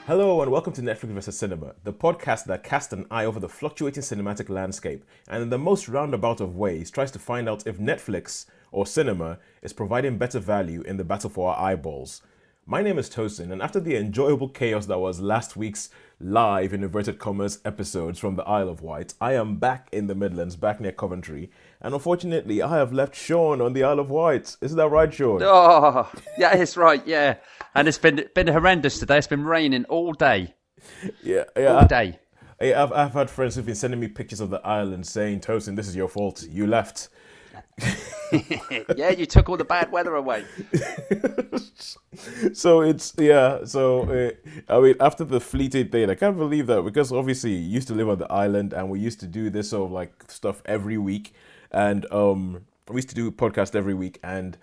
Hello and welcome to Netflix vs. Cinema, the podcast that casts an eye over the fluctuating cinematic landscape and in the most roundabout of ways tries to find out if Netflix or cinema is providing better value in the battle for our eyeballs. My name is Tosin, and after the enjoyable chaos that was last week's live, in inverted commas, episodes from the Isle of Wight, I am back in the Midlands, back near Coventry, and unfortunately I have left Shaun on the Isle of Wight. Isn't that right, Shaun? Oh, yeah, it's right, yeah. And it's been horrendous today. It's been raining all day. Yeah. All day. I've had friends who've been sending me pictures of the island saying, Tosin, this is your fault. You left. Yeah, you took all the bad weather away. After the fleeting thing, I can't believe that, because obviously you used to live on the island and we used to do this sort of like stuff every week, and we used to do a podcast every week, and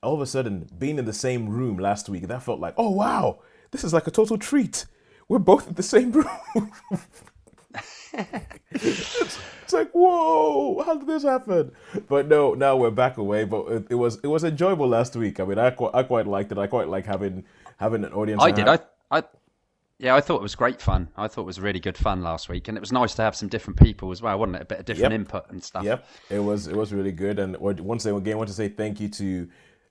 all of a sudden being in the same room last week, that felt like, oh wow, this is like a total treat. We're both in the same room. It's like, whoa, how did this happen? But no, now we're back away. But it was enjoyable last week. I mean, I quite liked it. I quite like having an audience. I did. I thought it was great fun. I thought it was really good fun last week, and it was nice to have some different people as well, wasn't it? A bit of different input and stuff. Yep, it was really good. And once again, I want to say thank you to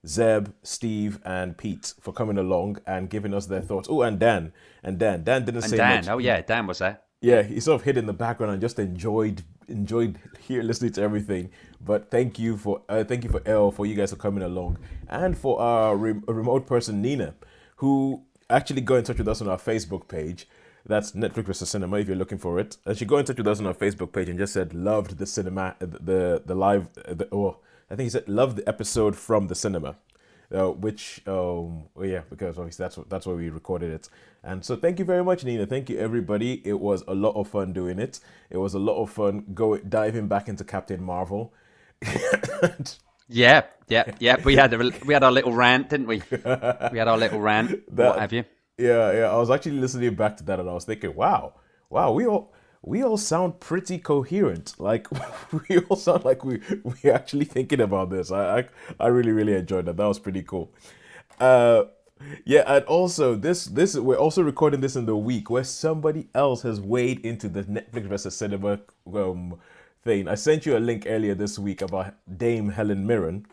Zeb, Steve, and Pete for coming along and giving us their thoughts. Oh, and Dan didn't say much. Oh yeah, Dan was there. Yeah, he sort of hid in the background and just enjoyed here listening to everything. But thank you for Elle, for you guys for coming along, and for our remote person Nina, who actually got in touch with us on our Facebook page. That's Netflix vs. Cinema if you're looking for it. And she got in touch with us on our Facebook page and just said loved the cinema, the live. I think he said loved the episode from the cinema. Because obviously that's where we recorded it. And so thank you very much, Nina. Thank you, everybody. It was a lot of fun doing it. It was a lot of fun diving back into Captain Marvel. Yeah. We had our little rant, didn't we? We had our little rant. What have you? Yeah. I was actually listening back to that, and I was thinking, wow, we all sound pretty coherent. Like we all sound like we're actually thinking about this. I really, really enjoyed that. That was pretty cool. And also this we're also recording this in the week where somebody else has weighed into the Netflix versus cinema thing. I sent you a link earlier this week about Dame Helen Mirren.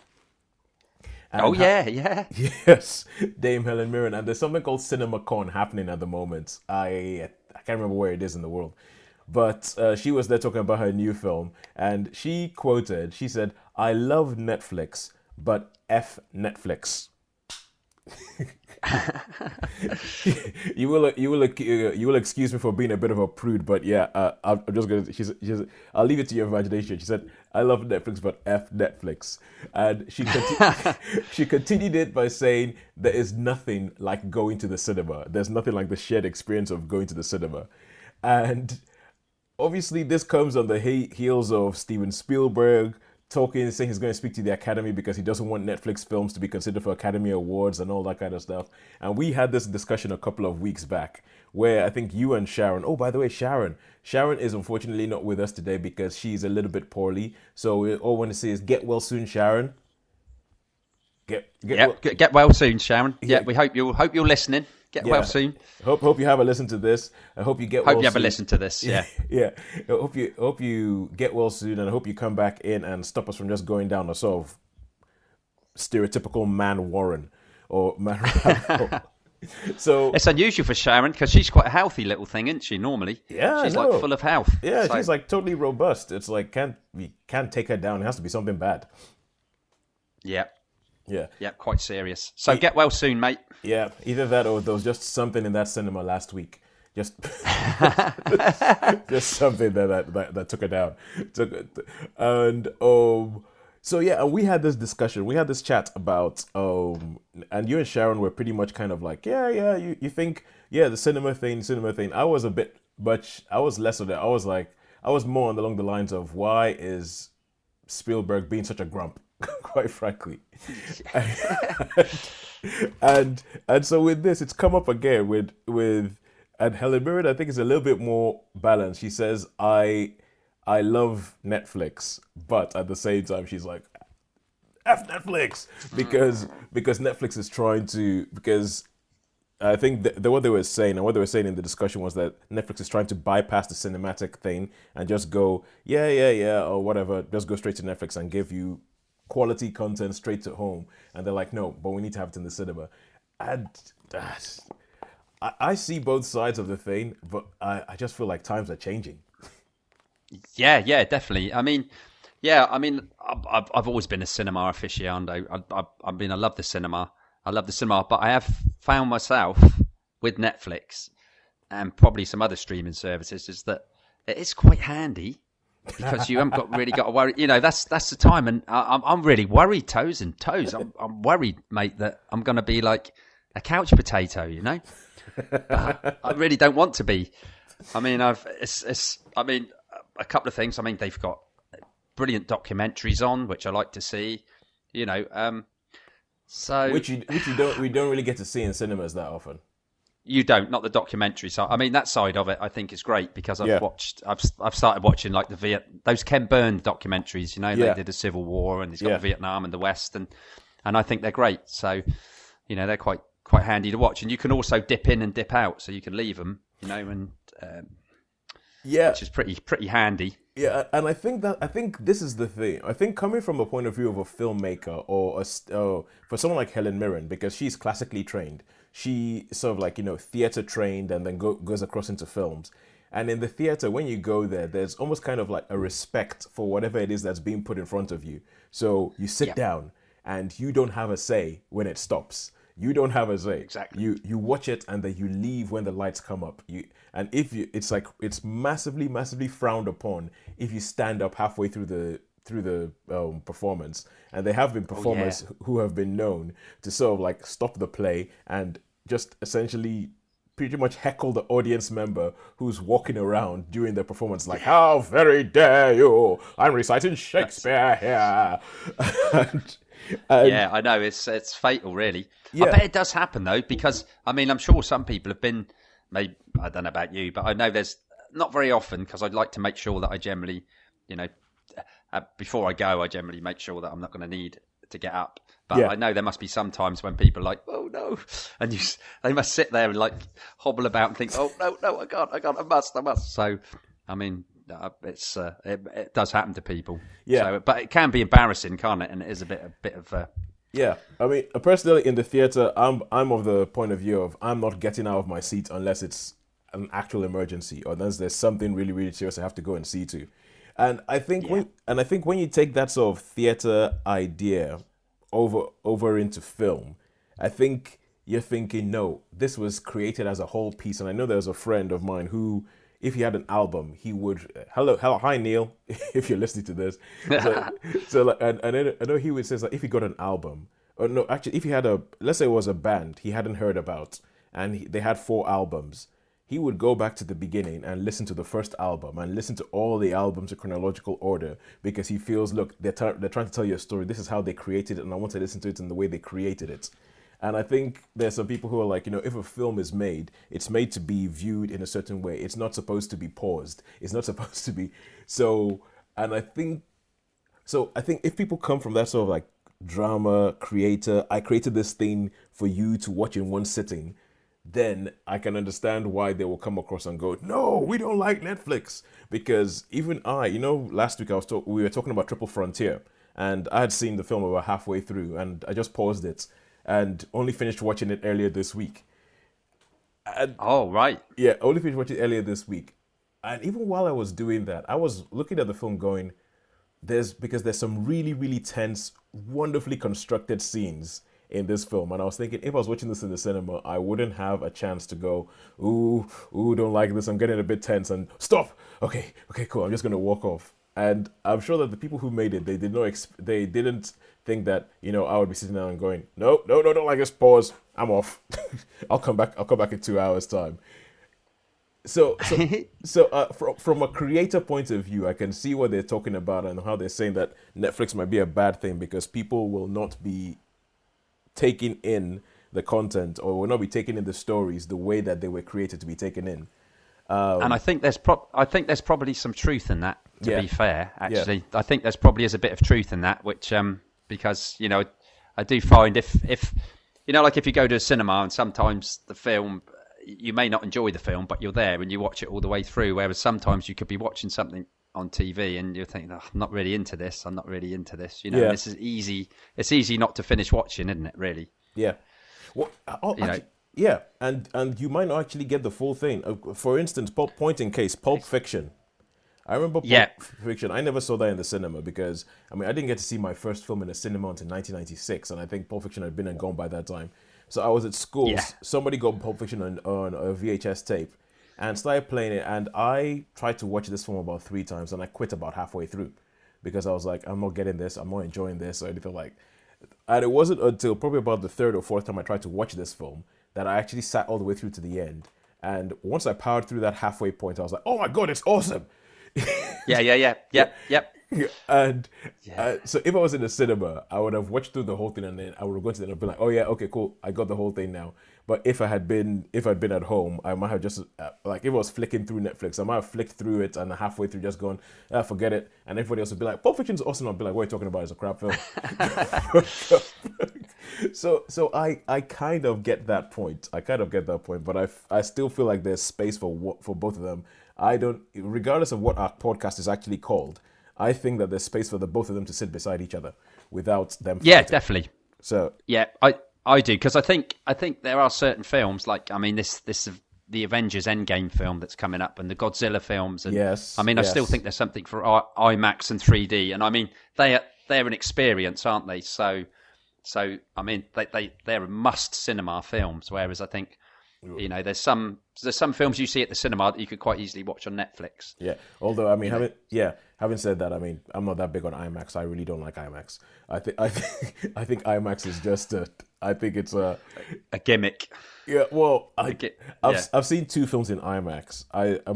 Yeah. Yes, Dame Helen Mirren, and there's something called CinemaCon happening at the moment. I can't remember where it is in the world. But she was there talking about her new film, and she said, I love Netflix, but F Netflix. you will excuse me for being a bit of a prude, but yeah, I'm just gonna. She's I'll leave it to your imagination. She said, "I love Netflix, but F Netflix," and she continued it by saying, "There is nothing like going to the cinema. There's nothing like the shared experience of going to the cinema," and obviously this comes on the heels of Steven Spielberg saying he's going to speak to the Academy because he doesn't want Netflix films to be considered for Academy Awards and all that kind of stuff. And we had this discussion a couple of weeks back where I think you and Sharon, oh, by the way, Sharon is unfortunately not with us today because she's a little bit poorly. So we all want to say is get well soon, Sharon. Get well soon, Sharon. Yeah, we hope you're listening. Get well soon. Hope you have a listen to this. I hope you get well soon. Hope you have a listen to this, yeah. Yeah. I hope you get well soon, and I hope you come back in and stop us from just going down a sort of stereotypical man Warren or man So it's unusual for Sharon because she's quite a healthy little thing, isn't she, normally? Yeah, she's like full of health. Yeah, she's like totally robust. It's like we can't take her down. It has to be something bad. Yeah. Yeah, quite serious. So get well soon, mate. Yeah, either that or there was just something in that cinema last week. Just something that took her down. So yeah, and we had this discussion. We had this chat about and you and Sharon were pretty much kind of like, you think, the cinema thing. I was a bit much. I was less of that. I was more along the lines of, why is Spielberg being such a grump? Quite frankly. and so with this, it's come up again with and Helen Mirren, I think, is a little bit more balanced. She says, I love Netflix, but at the same time she's like, F Netflix, because Netflix is trying to, because I think what they were saying and what they were saying in the discussion was that Netflix is trying to bypass the cinematic thing and just go, yeah, yeah, yeah, or whatever, just go straight to Netflix and give you quality content straight to home. And they're like, no, but we need to have it in the cinema. And I see both sides of the thing, but I just feel like times are changing. Yeah, yeah, definitely. I mean, yeah, I mean, I've always been a cinema aficionado. I mean, I love the cinema. I love the cinema, but I have found myself with Netflix and probably some other streaming services is that it is quite handy because you haven't really got to worry. You know, that's the time, and I'm really worried, toes. I'm worried, mate, that I'm going to be like a couch potato. You know, but I really don't want to be. I mean, I mean, a couple of things. I mean, they've got brilliant documentaries on, which I like to see. You know, so which we don't really get to see in cinemas that often. You don't, not the documentary side. I mean, that side of it, I think is great because I've started watching like those Ken Burns documentaries. You know, they did the Civil War and he's got Vietnam and the West, and I think they're great. So, you know, they're quite handy to watch, and you can also dip in and dip out, so you can leave them. You know, and which is pretty handy. Yeah, and I think this is the thing. I think coming from a point of view of a filmmaker or for someone like Helen Mirren, because she's classically trained, she sort of like, you know, theater trained and then goes across into films. And in the theater, when you go there, there's almost kind of like a respect for whatever it is that's being put in front of you. So you sit down and you don't have a say when it stops. You don't have a say. Exactly. You watch it and then you leave when the lights come up. It's massively, massively frowned upon if you stand up halfway through the performance. And there have been performers who have been known to sort of like stop the play and just essentially pretty much heckle the audience member who's walking around during the performance, like, how very dare you? I'm reciting Shakespeare here. and Yeah, I know it's fatal, really. Yeah. I bet it does happen though, because I mean, I'm sure some people have been. Maybe I don't know about you, but I know there's not very often because I'd like to make sure that I generally, you know, before I go, I generally make sure that I'm not going to need to get up. But I know there must be some times when people are like, oh no, and they must sit there and like hobble about and think, oh no, I can't, I must. So, I mean. It does happen to people. Yeah. So, but it can be embarrassing, can't it? And it is a bit of. Yeah, I mean, personally, in the theater, I'm of the point of view of I'm not getting out of my seat unless it's an actual emergency or unless there's something really, really serious I have to go and see to. And I think when you take that sort of theater idea over into film, I think you're thinking, no, this was created as a whole piece. And I know there's a friend of mine who, if he had an album, he would hi Neil, if you're listening to this. And I know he would say that if he got an album, or no, actually, if he had let's say it was a band he hadn't heard about, and they had 4 albums, he would go back to the beginning and listen to the first album and listen to all the albums in chronological order because he feels, look, they're trying to tell you a story. This is how they created it, and I want to listen to it in the way they created it. And I think there's some people who are like, you know, if a film is made, it's made to be viewed in a certain way. It's not supposed to be paused. It's not supposed to be so. And I think if people come from that sort of like drama creator, I created this thing for you to watch in one sitting, then I can understand why they will come across and go, no, we don't like Netflix. Because even last week we were talking about Triple Frontier, and I had seen the film about halfway through, and I just paused it. And only finished watching it earlier this week. Oh, right. Yeah, only finished watching it earlier this week. And even while I was doing that, I was looking at the film going, because there's some really, really tense, wonderfully constructed scenes in this film. And I was thinking, if I was watching this in the cinema, I wouldn't have a chance to go, ooh, don't like this, I'm getting a bit tense, and stop. Okay, cool, I'm just going to walk off. And I'm sure that the people who made it, they didn't think that, you know, I would be sitting down and going, no, don't like this, pause, I'm off. I'll come back in 2 hours time. So from a creator point of view, I can see what they're talking about and how they're saying that Netflix might be a bad thing because people will not be taking in the content or will not be taking in the stories the way that they were created to be taken in. And I think there's probably some truth in that. To be fair, actually, I think there's probably is a bit of truth in that, which because you know, I do find if like if you go to a cinema and sometimes the film, you may not enjoy the film, but you're there and you watch it all the way through. Whereas sometimes you could be watching something on TV and you're thinking, oh, I'm not really into this. I'm not really into this. And Yeah, this is easy. It's easy not to finish watching, isn't it? Really. yeah. Well, You know. actually, yeah, and you might not actually get the full thing. For instance, point in case, Pulp Fiction. I remember Pulp Yeah. Fiction. I never saw that in the cinema because I didn't get to see my first film in the cinema until 1996, and I think Pulp Fiction had been and gone by that time. So I was at school. Yeah. Somebody got Pulp Fiction on a VHS tape and started playing it, and I tried to watch this film about 3 times, and I quit about halfway through because I was like, I'm not getting this. I'm not enjoying this or anything like. And it wasn't until probably about the third or fourth time I tried to watch this film that I actually sat all the way through to the end. And once I powered through that halfway point, I was like, "Oh my god, it's awesome!" Yeah. Yep. And Yeah. so if I was in the cinema, I would have watched through the whole thing, and then I would have gone to the end and been like, "Oh yeah, okay, cool, I got the whole thing now." But if I'd been at home, I might have just like if I was flicking through Netflix, I might have flicked through it and halfway through just gone, forget it. And everybody else would be like, "Pulp Fiction's awesome." I'd be like, "What are you talking about? It's a crap film." So I kind of get that point. But I still feel like there's space for both of them. I don't, regardless of what our podcast is actually called, I think that there's space for the both of them to sit beside each other without them Yeah, fighting. definitely. So Yeah, I do because I think there are certain films like this the Avengers Endgame film that's coming up and the Godzilla films and yes, I still think there's something for IMAX and 3D and they're an experience, aren't they? So they're must cinema films. Whereas I think there's some films you see at the cinema that you could quite easily watch on Netflix. yeah. Although having said that, I'm not that big on IMAX. I really don't like IMAX. I think IMAX is just I think it's a gimmick. yeah. Well, Yeah. I've seen 2 films in IMAX.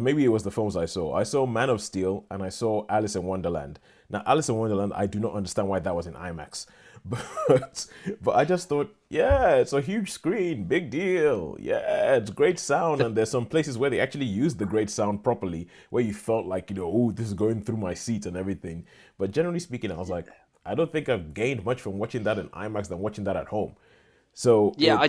Maybe it was the films I saw. I saw Man of Steel and I saw Alice in Wonderland. Now, Alice in Wonderland, I do not understand why that was in IMAX, but I just thought, yeah, it's a huge screen, big deal. Yeah, it's great sound, and there's some places where they actually used the great sound properly, where you felt like oh, this is going through my seat and everything. But generally speaking, I was like, I don't think I've gained much from watching that in IMAX than watching that at home. So Yeah,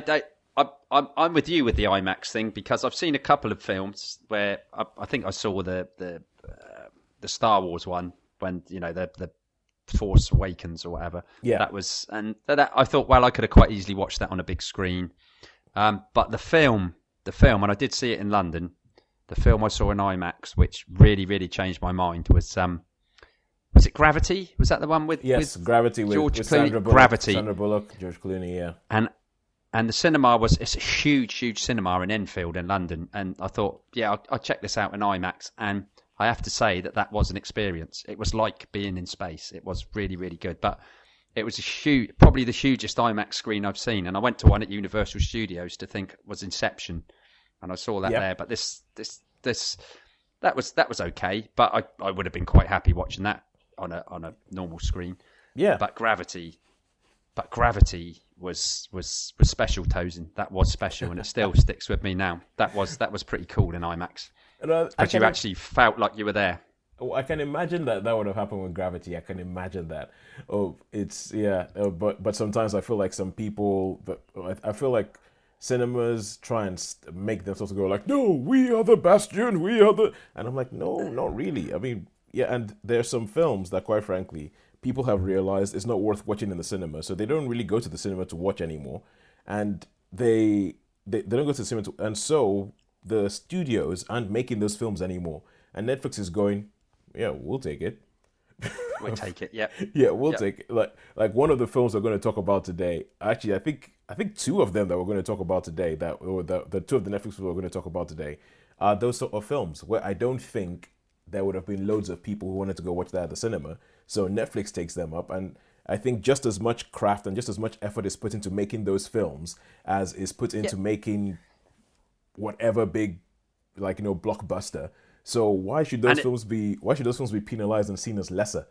I'm with you with the IMAX thing because I've seen a couple of films where I think I saw the Star Wars one when the Force Awakens or whatever. Yeah. That was that I thought, well, I could have quite easily watched that on a big screen. But the film, and I did see it in London. The film I saw in IMAX, which really, really changed my mind, was it Gravity? Was that the one with Gravity with George Clooney? Sandra Bullock, Gravity. Sandra Bullock, George Clooney, yeah. And the cinema it's a huge cinema in Enfield in London. And I thought, yeah, I'll check this out in IMAX. And I have to say that was an experience. It was like being in space. It was really, really good. But it was probably the hugest IMAX screen I've seen. And I went to one at Universal Studios to think was Inception. And I saw that there. But that was okay. But I would have been quite happy watching that on a normal screen. Yeah. But Gravity was special, Tosin. That was special, and it still sticks with me now. That was pretty cool in IMAX. But you actually felt like you were there. Oh, I can imagine that would have happened with Gravity. I can imagine that. Oh, it's yeah. But sometimes I feel like some people. I feel like cinemas try and make themselves go like, no, we are the bastion. We are the. And I'm like, no, not really. Yeah. And there's some films that, quite frankly, people have realized it's not worth watching in the cinema, so they don't really go to the cinema to watch anymore, and they don't go to the cinema and so the studios aren't making those films anymore, and Netflix is going, yeah, we'll take it. We'll take it. Yeah. Yeah, we'll take it. Like one of the films we're going to talk about today. Actually, I think 2 of them that we're going to talk about today, the 2 of the Netflix films we're going to talk about today, are those sort of films where I don't think there would have been loads of people who wanted to go watch that at the cinema. So Netflix takes them up, and I think just as much craft and just as much effort is put into making those films as is put into making whatever big, blockbuster. So why should those films be penalized and seen as lesser?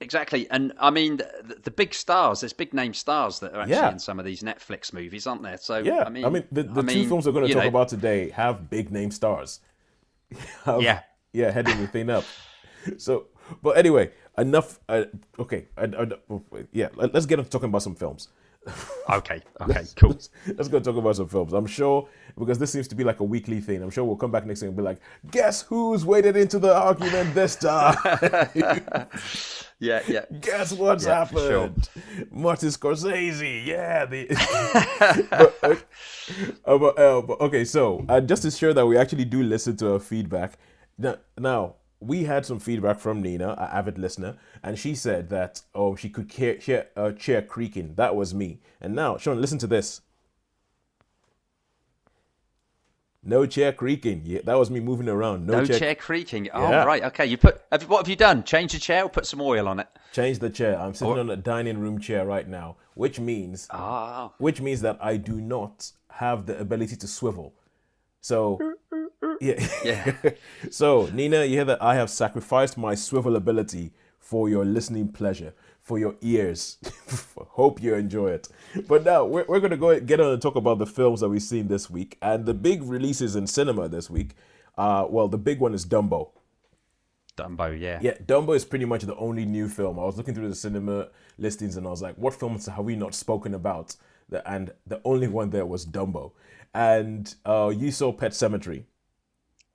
Exactly, and the big stars. There's big name stars that are actually in some of these Netflix movies, aren't there? So yeah, the 2 films we're going to talk about today have big name stars. Heading the thing up. So, but anyway, enough. Okay, let's get into talking about some films. Okay, okay, let's, cool. let's go talk about some films. I'm sure, because this seems to be like a weekly thing, I'm sure we'll come back next week and be like, guess who's waded into the argument this time? Yeah, yeah, Guess what's yeah, for sure. happened? Martin Scorsese, yeah. But, okay, so just to show that we actually do listen to her feedback, now we had some feedback from Nina, an avid listener, and she said that she could hear a chair creaking. That was me. And now, Sean, listen to this. No chair creaking. Yeah, that was me moving around. No No chair. chair creaking. Oh, Yeah. right. Okay. What have you done? Change the chair or put some oil on it? Change the chair. I'm sitting Or on a dining room chair right now, ah, which means that I do not have the ability to swivel. So yeah. yeah. So Nina, you hear that I have sacrificed my swivel ability for your listening pleasure, for your ears. Hope you enjoy it. But now we're gonna go get on and talk about the films that we've seen this week and the big releases in cinema this week. Well, the big one is Dumbo. Dumbo. Yeah. Yeah, Dumbo is pretty much the only new film. I was looking through the cinema listings and I was like, what films have we not spoken about? And the only one there was Dumbo. And you saw Pet Cemetery.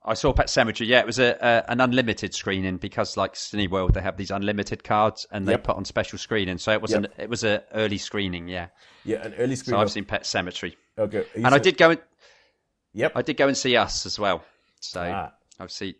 I saw Pet Sematary. Yeah, it was an unlimited screening because, like Cineworld, they have these unlimited cards and they Yep. put on special screening. So Yep. it was a early screening. Yeah. Yeah, an early So screen I've of. seen Pet Cemetery, Okay. and Yep. I did go and see Us as well. So Ah, I've seen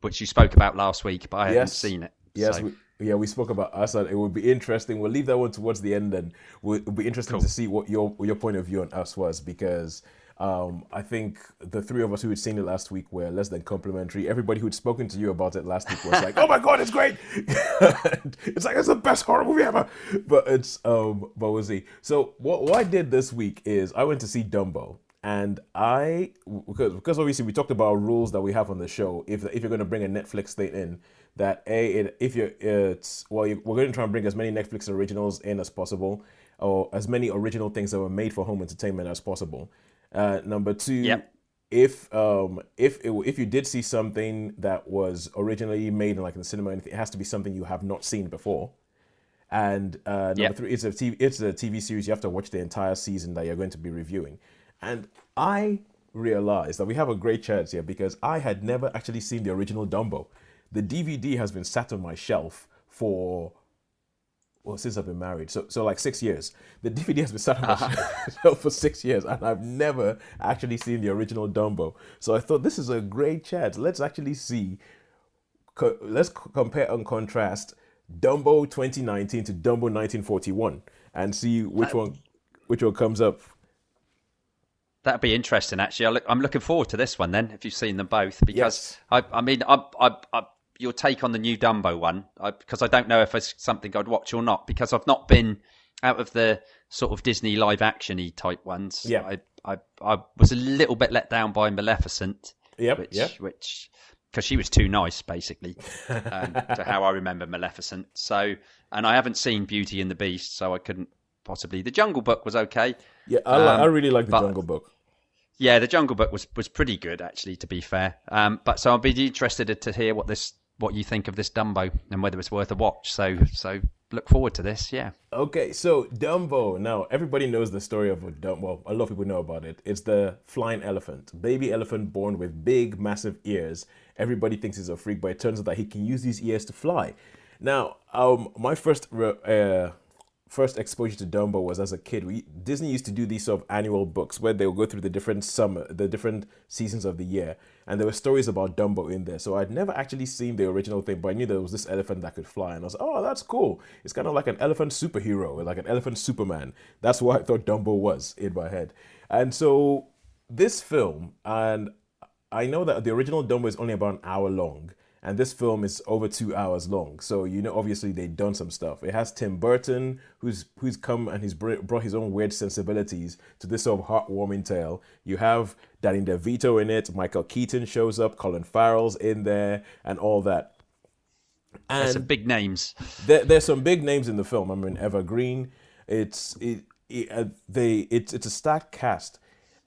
which you spoke about last week, but I hadn't yes. seen it. Yes. So We spoke about us and it would be interesting. We'll leave that one towards the end and it'll be interesting to cool. see what your point of view on us was because I think the three of us who had seen it last week were less than complimentary. Everybody who'd spoken to you about it last week was like, "Oh my god, it's great! It's like it's the best horror movie ever." But we'll see. So what I did this week is I went to see Dumbo, and because obviously we talked about rules that we have on the show. If you're going to bring a Netflix thing in, that if you're it's well, we're going to try and bring as many Netflix originals in as possible, or as many original things that were made for home entertainment as possible. Number two, Yep. if you did see something that was originally made in like in the cinema, it has to be something you have not seen before. And number Yep. three, it's a TV series. You have to watch the entire season that you're going to be reviewing. And I realized that we have a great chance here because I had never actually seen the original Dumbo. The DVD has been sat on my shelf for since I've been married, so like 6 years. The DVD has been sat on my shelf for 6 years, and I've never actually seen the original Dumbo. So I thought this is a great chance. Let's actually see. Let's compare and contrast Dumbo 2019 to Dumbo 1941, and see That which one comes up. that'd be interesting. Actually, I'm looking forward to this one then. If you've seen them both, because Yes. I mean, your take on the new Dumbo one, because I don't know if it's something I'd watch or not, because I've not been out of the sort of Disney live action-y type ones. Yeah. I was a little bit let down by Maleficent, Yep. which because she was too nice, basically, to how I remember Maleficent. So, and I haven't seen Beauty and the Beast, so I couldn't possibly. The Jungle Book was okay, Yeah. I really like the but Jungle Book. yeah, the Jungle Book was pretty good, actually, to be fair. But so I'd be interested to hear what you think of this Dumbo and whether it's worth a watch. So look forward to this. Yeah. Okay, so Dumbo. Now, everybody knows the story of Dumbo. Well, a lot of people know about it. It's the flying elephant, baby elephant born with big, massive ears. Everybody thinks he's a freak, but it turns out that he can use these ears to fly. Now, my first exposure to Dumbo was as a kid. Disney used to do these sort of annual books where they would go through the different seasons of the year, and there were stories about Dumbo in there. So I'd never actually seen the original thing, but I knew there was this elephant that could fly, and I was like, oh, that's cool. It's kind of like an elephant superhero, like an elephant Superman. That's what I thought Dumbo was in my head. And so this film, and I know that the original Dumbo is only about an hour long, and this film is over 2 hours long. So obviously they've done some stuff. It has Tim Burton, who's come and he's brought his own weird sensibilities to this sort of heartwarming tale. You have Danny DeVito in it. Michael Keaton shows up. Colin Farrell's in there, and all that. There's some And big names. there's some big names in the film. I mean, Evergreen. It's a stacked cast,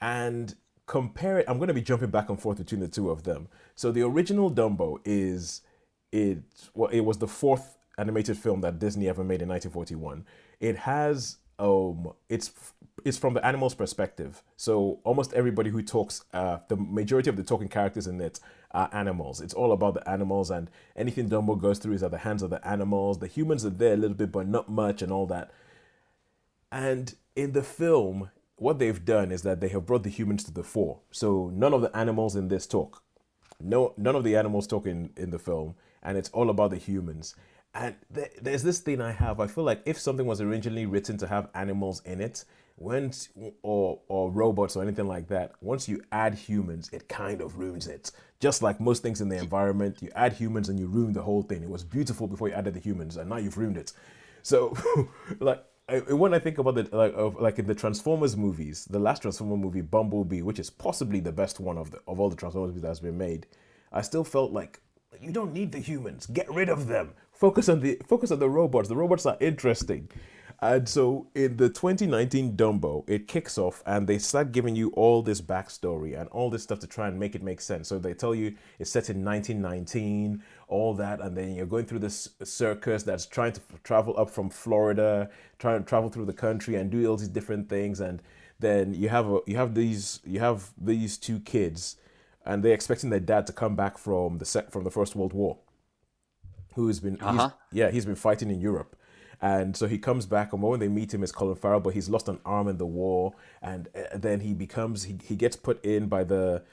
and compare it. I'm going to be jumping back and forth between the two of them. So the original Dumbo it was the fourth animated film that Disney ever made in 1941. It has it's from the animal's perspective. So almost everybody who talks, the majority of the talking characters in it are animals. It's all about the animals, and anything Dumbo goes through is at the hands of the animals. The humans are there a little bit, but not much, and all that. And in the film, what they've done is that they have brought the humans to the fore. So none of the animals in this talk. No, none of the animals talk in the film, and it's all about the humans. And there's this thing I have. I feel like if something was originally written to have animals in it, once or robots or anything like that, once you add humans, it kind of ruins it. Just like most things in the environment, you add humans and you ruin the whole thing. It was beautiful before you added the humans, and now you've ruined it. So, like, when I think about the like in the Transformers movies, the last Transformer movie, Bumblebee, which is possibly the best one of all the Transformers movies that's been made, I still felt like you don't need the humans. Get rid of them. Focus on the robots. The robots are interesting. And so in the 2019 Dumbo, it kicks off and they start giving you all this backstory and all this stuff to try and make it make sense. So they tell you it's set in 1919, all that, and then you're going through this circus that's trying to travel up from Florida, trying to travel through the country and do all these different things. And then you have these two kids, and they're expecting their dad to come back from the First World War, who's been he's been fighting in Europe. And so he comes back, and when they meet him, it's Colin Farrell, but he's lost an arm in the war, and then he gets put in by the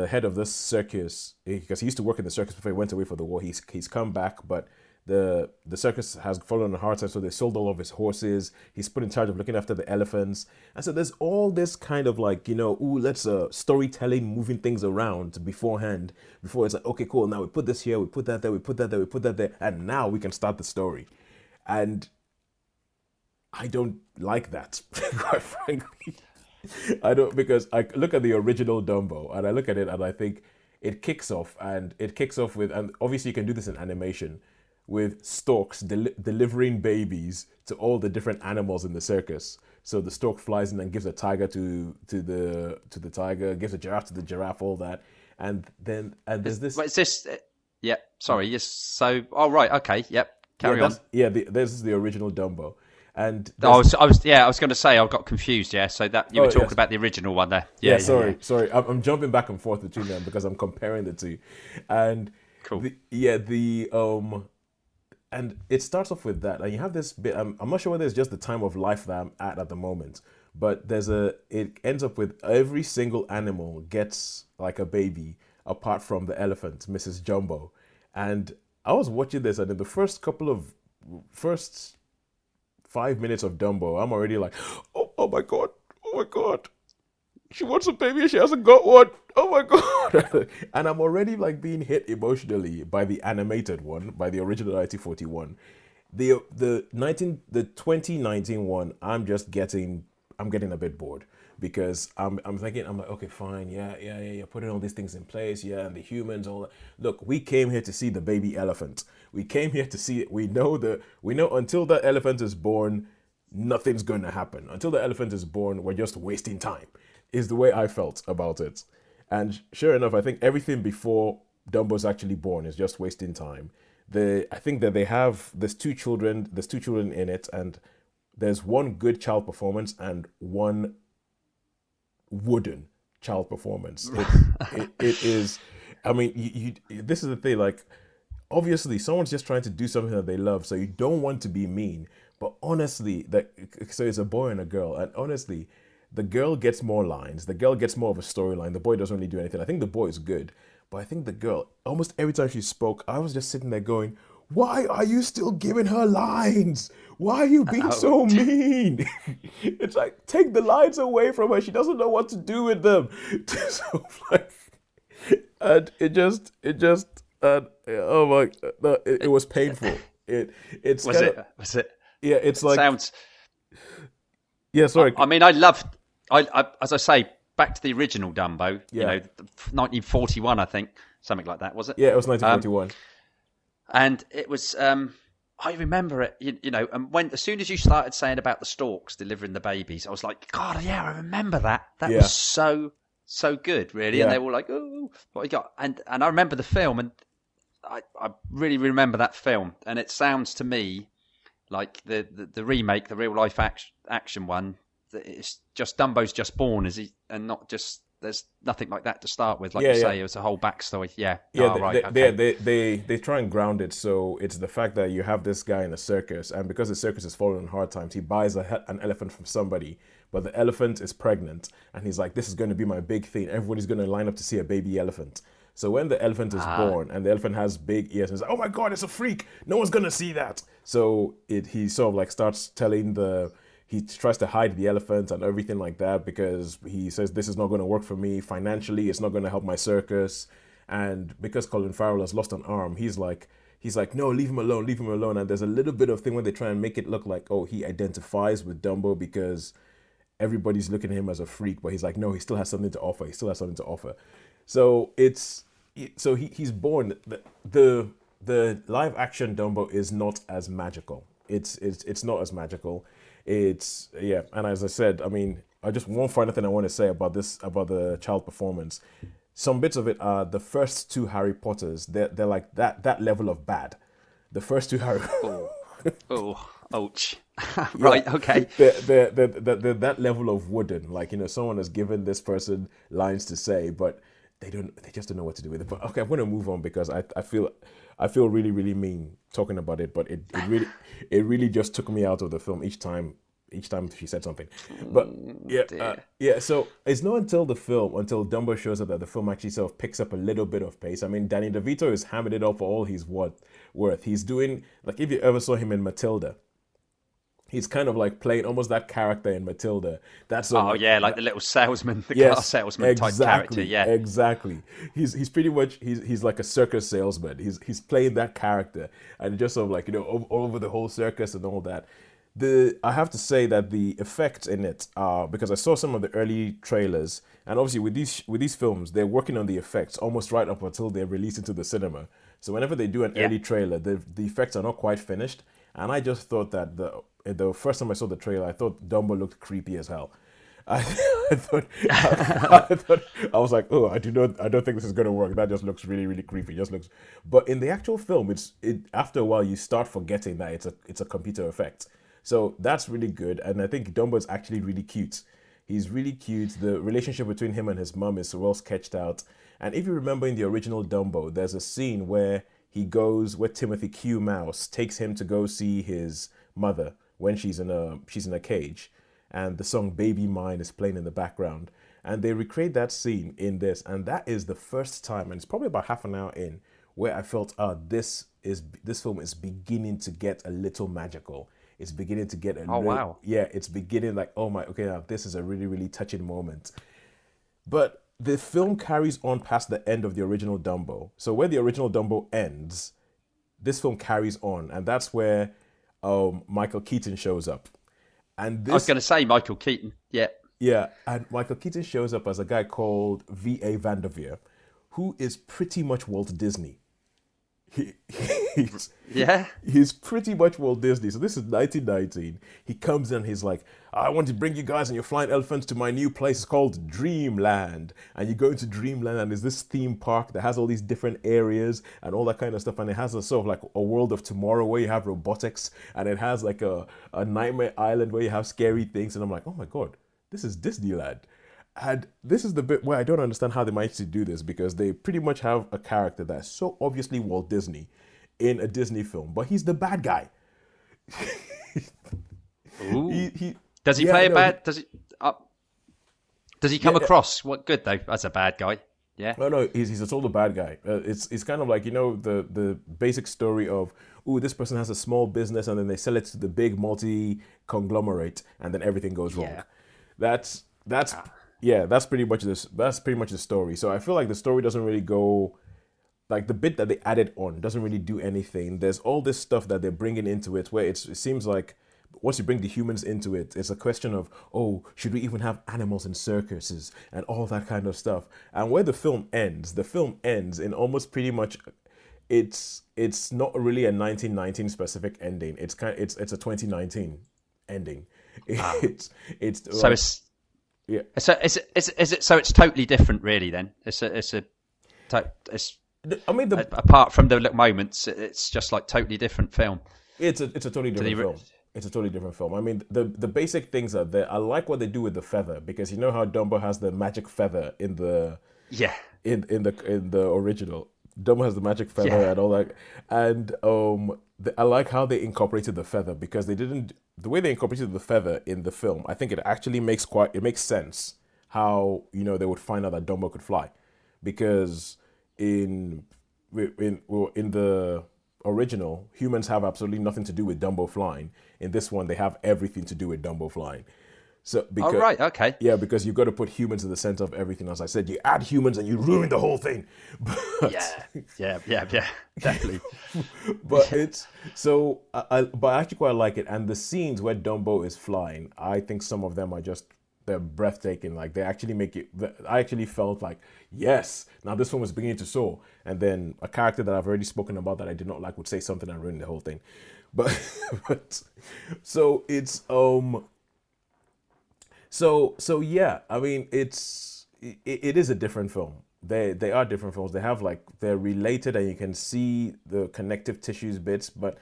head of this circus, because he used to work in the circus before he went away for the war. He's come back, but the circus has fallen on hard times, so they sold all of his horses. He's put in charge of looking after the elephants, and so there's all this kind of like, let's storytelling, moving things around beforehand. Before it's like, okay, cool, now we put this here, we put that there, we put that there, we put that there, and now we can start the story. And I don't like that, quite frankly. I don't, because I look at the original Dumbo and I look at it and I think it kicks off with, and obviously you can do this in animation, with storks delivering babies to all the different animals in the circus. So the stork flies in and gives a tiger to the tiger, gives a giraffe to the giraffe, all that, and there's this. But is this? Yeah, sorry. Yes. So, oh right, okay, yep. Carry on. This is the original Dumbo, and I was going to say I got confused. Yeah, so that you were talking about the original one there. Yeah. Sorry. I'm jumping back and forth between them because I'm comparing the two, and cool. And it starts off with that, and you have this bit. I'm not sure whether it's just the time of life that I'm at the moment, but it ends up with every single animal gets like a baby, apart from the elephant, Mrs. Jumbo, and I was watching this, and in the first 5 minutes of Dumbo, I'm already like, oh my god, she wants a baby, she hasn't got one. Oh my god! And I'm already like being hit emotionally by the animated one, by the original 1941. The 2019 one, I'm getting a bit bored, because I'm thinking, I'm like, okay, fine, yeah, putting all these things in place, yeah, and the humans, all that. Look, we came here to see the baby elephant. We came here to see it. We know until the elephant is born, nothing's going to happen. Until the elephant is born, we're just wasting time, is the way I felt about it. And sure enough, I think everything before Dumbo's actually born is just wasting time. I think that there's two children in it, and there's one good child performance and one wooden child performance. It is. I mean, this is the thing. Like, obviously, someone's just trying to do something that they love, so you don't want to be mean. But honestly, so it's a boy and a girl, and honestly, the girl gets more lines. The girl gets more of a storyline. The boy doesn't really do anything. I think the boy is good, but I think the girl, almost every time she spoke, I was just sitting there going, why are you still giving her lines? Why are you being so mean? It's like, take the lines away from her. She doesn't know what to do with them. So, like, and it was painful. Was it? Yeah, it's like, sounds. Yeah, sorry. I mean, I as I say, back to the original Dumbo. Yeah. 1941, I think, something like that, was it? Yeah, it was 1941. And it was, I remember it, and as soon as you started saying about the storks delivering the babies, I was like, God, yeah, I remember that. That was so good, really. Yeah. And they were like, oh, what you got? And I remember the film, and I really remember that film. And it sounds to me Like the remake, the real life action one. It's just Dumbo's just born, is he? And not just there's nothing like that to start with. Like Yeah, you yeah. say, it was a whole backstory. Yeah. Yeah, Oh right. Okay. they try and ground it, so it's the fact that you have this guy in a circus, and because the circus is falling in hard times, he buys an elephant from somebody, but the elephant is pregnant, and he's like, "This is going to be my big thing. Everybody's going to line up to see a baby elephant." So when the elephant is born, and the elephant has big ears, and he's like, "Oh my god, it's a freak! No one's going to see that." So he sort of like starts telling he tries to hide the elephant and everything like that because he says this is not going to work for me financially. It's not going to help my circus. And because Colin Farrell has lost an arm, he's like, no, leave him alone, leave him alone. And there's a little bit of thing when they try and make it look like, oh, he identifies with Dumbo because everybody's looking at him as a freak, but he's like, no, he still has something to offer. He still has something to offer. So he's born. The live action Dumbo is not as magical. It's not as magical. It's yeah, and as I said, I mean, I just one final thing I want to say about the child performance. Some bits of it are the first two Harry Potters. They're like that level of bad. The first two Harry. Oh, ouch. Right. Yeah. Okay. They're that level of wooden. Like, someone has given this person lines to say, but they just don't know what to do with it. But okay, I'm going to move on because I feel really, really mean talking about it, but it really just took me out of the film each time she said something. But yeah. So it's not until Dumbo shows up that the film actually sort of picks up a little bit of pace. I mean, Danny DeVito is hamming it up for all he's worth. He's doing, like, if you ever saw him in Matilda, he's kind of like playing almost that character in Matilda. That's like the little salesman, car salesman type character. Yeah, exactly. He's pretty much he's like a circus salesman. He's playing that character, and just sort of like all over the whole circus and all that. I have to say that the effects in it are, because I saw some of the early trailers, and obviously with these films, they're working on the effects almost right up until they're released into the cinema. So whenever they do an early trailer, the effects are not quite finished. And I just thought that the first time I saw the trailer, I thought Dumbo looked creepy as hell. I I was like, oh, I don't think this is gonna work. That just looks really, really creepy. It just looks, but in the actual film, after a while you start forgetting that it's a computer effect. So that's really good, and I think Dumbo's actually really cute. He's really cute. The relationship between him and his mom is well sketched out. And if you remember in the original Dumbo, there's a scene where Timothy Q. Mouse takes him to go see his mother when she's in a cage, and the song "Baby Mine" is playing in the background. And they recreate that scene in this, and that is the first time, and it's probably about half an hour in, where I felt, this film is beginning to get a little magical. It's beginning to get wow. Yeah, it's beginning like, oh my, okay, now this is a really, really touching moment. But the film carries on past the end of the original Dumbo. So where the original Dumbo ends, this film carries on, and that's where Michael Keaton shows up. And I was going to say Michael Keaton. Yeah. Yeah, and Michael Keaton shows up as a guy called V.A. Vanderveer, who is pretty much Walt Disney. He's pretty much Walt Disney. So this is 1919. He comes in, he's like, I want to bring you guys and your flying elephants to my new place. It's called Dreamland. And you go into Dreamland, and there's this theme park that has all these different areas and all that kind of stuff. And it has a sort of like a world of tomorrow where you have robotics, and it has like a nightmare island where you have scary things. And I'm like, oh my God, this is Disneyland. And this is the bit where I don't understand how they managed to do this, because they pretty much have a character that's so obviously Walt Disney in a Disney film, but he's the bad guy. Ooh. Does he play a bad? Does he come across what good though as a bad guy? Yeah. No, he's a total bad guy. It's kind of like, the basic story of, this person has a small business and then they sell it to the big multi-conglomerate and then everything goes wrong. Yeah. That's pretty much this. That's pretty much the story. So I feel like the story doesn't really go, like the bit that they added on doesn't really do anything. There's all this stuff that they're bringing into it where it seems like once you bring the humans into it, it's a question of, should we even have animals in circuses and all that kind of stuff. And where the film ends in almost pretty much, it's not really a 1919 specific ending. It's a 2019 ending. Yeah. So is it? So it's totally different, really. Then apart from the little moments, it's just like totally different film. It's a totally To different the film. It's a totally different film. I mean, the basic things are there. I like what they do with the feather because you know how Dumbo has the magic feather yeah, in the original. Dumbo has the magic feather yeah. and all that, and I like how they incorporated the feather because they didn't the way they incorporated the feather in the film. I think it actually makes sense how they would find out that Dumbo could fly, because in in the original humans have absolutely nothing to do with Dumbo flying. In this one, they have everything to do with Dumbo flying. So Oh because right, okay. yeah, because you've got to put humans in the center of everything. As I said, you add humans and you ruin the whole thing. But Yeah, yeah, definitely. but it's so but I actually quite like it. And the scenes where Dumbo is flying, I think some of them are just they're breathtaking. Like they actually make it. I actually felt like yes, now this film is beginning to soar. And then a character that I've already spoken about that I did not like would say something and ruin the whole thing. But but so it's so yeah, I mean it is a different film. They are different films. They have they're related and you can see the connective tissues bits, but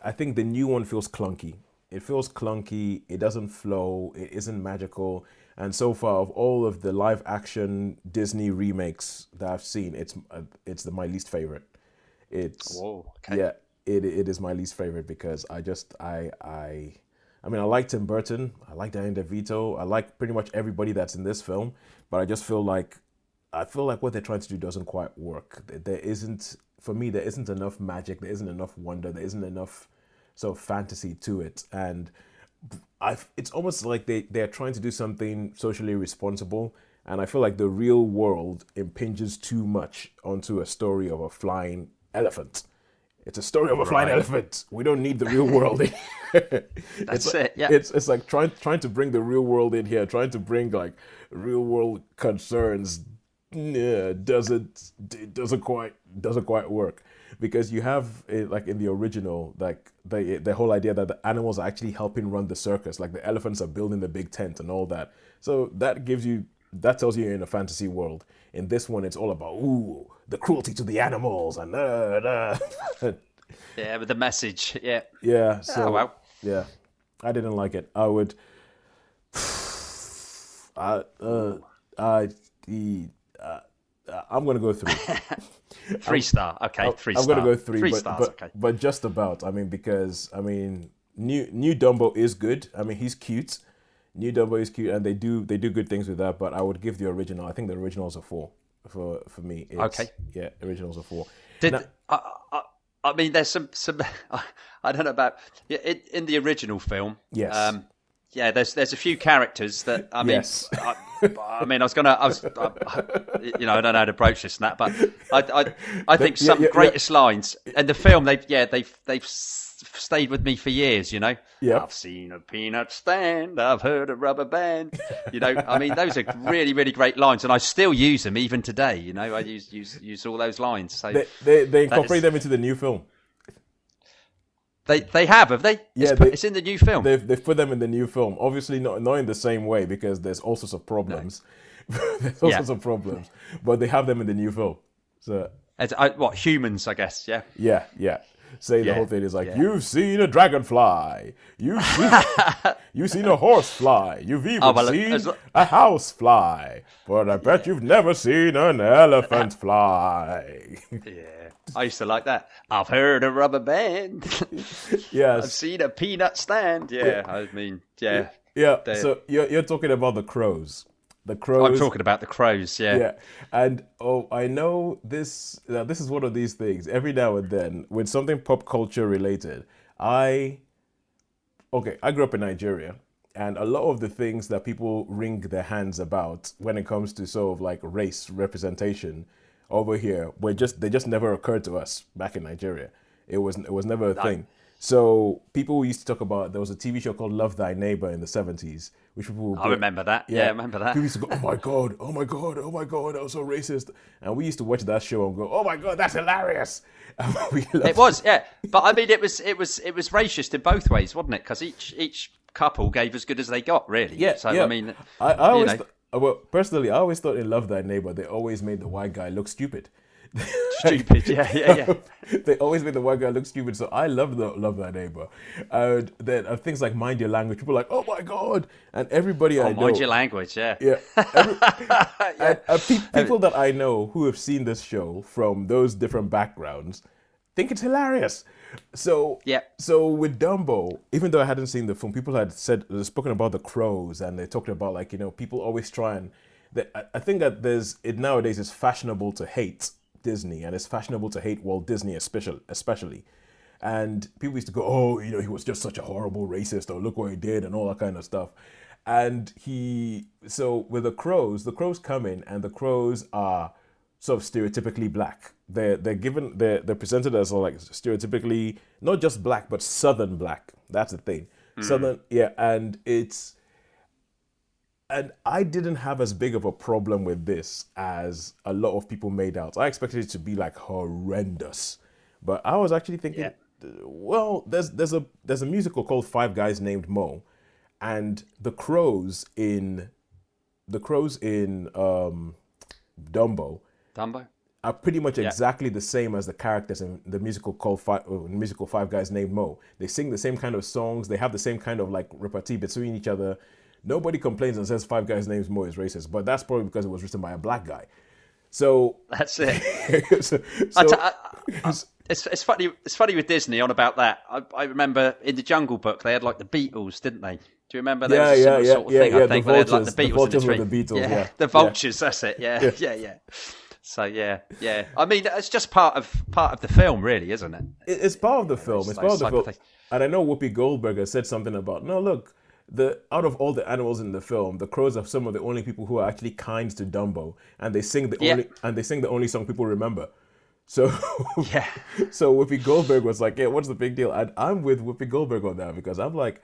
I think the new one feels clunky. It feels clunky. It doesn't flow. It isn't magical. And so far, of all of the live action Disney remakes that I've seen, it's my least favorite. It's Whoa, okay. yeah, it is my least favorite because I mean, I like Tim Burton, I like Danny DeVito, I like pretty much everybody that's in this film, but I feel like what they're trying to do doesn't quite work. There isn't, for me, there isn't enough magic, there isn't enough wonder, there isn't enough sort of fantasy to it, and it's almost like they're trying to do something socially responsible, and I feel like the real world impinges too much onto a story of a flying elephant. It's a story of a flying Right. elephant. We don't need the real world in here. That's it. Yeah. It's like trying to bring the real world in here, trying to bring like real world concerns. Yeah, doesn't quite work because you have it, like in the original, like the whole idea that the animals are actually helping run the circus, like the elephants are building the big tent and all that. So that tells you you're in a fantasy world. In this one, it's all about the cruelty to the animals and Yeah, with the message. Yeah. yeah. Oh So well. yeah, I didn't like it. I would I I the I'm gonna go 3. 3 star. Okay, three I'm gonna star. go 3, Three but stars. Okay. just about. I mean, because I mean, new Dumbo is good. I mean, he's cute. New Dumbo is cute, and they do good things with that. But I would give the original. I think the original's a 4 for me. Okay. Yeah, original's a 4. Did Now, I mean? There's some. I don't know about in the original film. yes. Yeah, there's a few characters that I mean. Yes. I mean, I don't know how to approach this and that, but I think some greatest lines in the film. They've stayed with me for years. You know, Yeah. I've seen a peanut stand, I've heard a rubber band. You know, I mean, those are really really great lines, and I still use them even today. You know, I use all those lines. So They incorporate them into the new film. They have they? Yeah, It's in the new film. They've put them in the new film. Obviously, not in the same way because there's all sorts of problems. There's all sorts of problems, but they have them in the new film. So What humans? I guess. Yeah. yeah. Say the Yeah, whole thing is like yeah. you've seen a dragonfly, you've seen a horse fly, you've even seen a house fly, but I bet you've never seen an elephant fly. Yeah. I used to like that. I've heard a rubber band. Yes. I've seen a peanut stand. Yeah, I mean, yeah. Yeah. So you're talking about the crows. The crows. I'm talking about the crows. Yeah. Yeah, and I know this. This is one of these things. Every now and then, with something pop culture related, I grew up in Nigeria, and a lot of the things that people wring their hands about when it comes to sort of like race representation over here they just never occurred to us back in Nigeria. It was never a thing. So people used to talk about, there was a TV show called Love Thy Neighbor in the 70s, which people would I remember that. Yeah, I remember that. People used to go, oh my God, oh my God, oh my God, that was so racist. And we used to watch that show and go, oh my God, that's hilarious. And It was, yeah. But I mean, it was racist in both ways, wasn't it? Because each couple gave as good as they got, really. Yeah, So yeah. I mean, I always, well, personally, I always thought in Love Thy Neighbor, they always made the white guy look stupid. Stupid. Yeah, yeah, yeah. They always make the white guy look stupid. So I love that neighbor. And then things like mind your language. People are like, oh my god, and everybody Oh, I mind know, your language. Yeah. yeah, every Yeah. people that I know who have seen this show from those different backgrounds think it's hilarious. So Yeah. so with Dumbo, even though I hadn't seen the film, people had spoken about the crows, and they talked about like people always try and I think that nowadays it's fashionable to hate Disney, and it's fashionable to hate Walt Disney especially. And people used to go, oh, he was just such a horrible racist, or look what he did, and all that kind of stuff. And so with the crows come in, and the crows are sort of stereotypically black. They're presented as like stereotypically not just black, but Southern black. That's the thing. Southern, yeah, and I didn't have as big of a problem with this as a lot of people made out. I expected it to be like horrendous, but I was actually thinking, Yeah. well, there's a musical called Five Guys Named Mo, and the crows in Dumbo Dumbo. are pretty much Yeah. exactly the same as the characters in the musical Five Guys Named Mo. They sing the same kind of songs. They have the same kind of like repartee between each other. Nobody complains and says Five Guys Named Mo is racist, but that's probably because it was written by a black guy. So, That's it. so, It's funny. It's funny with Disney on about that. I remember in the Jungle Book they had like the Beatles, didn't they? Do you remember? There was a similar sort of thing. I think the where they had like vultures, the Beatles the vultures in were the tree. the Beatles. Yeah, The vultures. That's it. Yeah, yeah. So yeah. I mean, it's just part of the film, really, isn't it? It's part of the film. It's part of the film. And I know Whoopi Goldberg has said something about, no, look, out of all the animals in the film, the crows are some of the only people who are actually kind to Dumbo, and they sing the only song people remember. So Yeah. so Whoopi Goldberg was like, yeah, what's the big deal? And I'm with Whoopi Goldberg on that, because I'm like,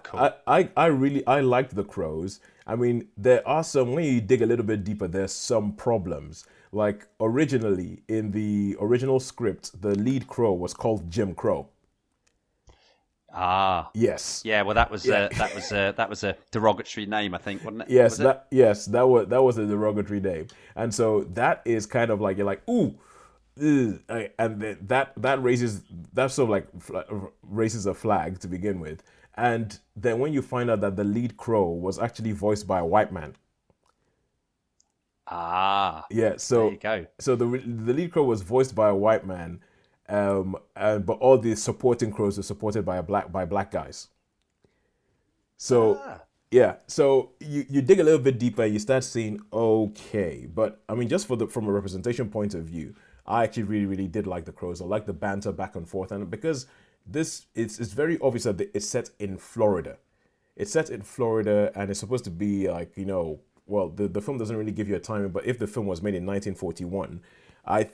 Cool. I liked the crows. I mean, there are some, when you dig a little bit deeper, there's some problems. Like originally in the original script, the lead crow was called Jim Crow. Ah. Yes. Yeah. Well, that was a derogatory name, I think, wasn't it? Yes, Was it? that was a derogatory name, and so that is kind of like, you're like, ooh, ugh, and that sort of like raises a flag to begin with, and then when you find out that the lead crow was actually voiced by a white man. Ah. Yeah, so There you go. so the lead crow was voiced by a white man, but all the supporting crows were supported by black guys. So yeah, so you dig a little bit deeper, you start seeing, okay, but I mean, just from a representation point of view, I actually really really did like the crows. I like the banter back and forth, and because it's very obvious that it's set in Florida. It's set in Florida, and it's supposed to be like, well, the film doesn't really give you a timing, but if the film was made in 1941, I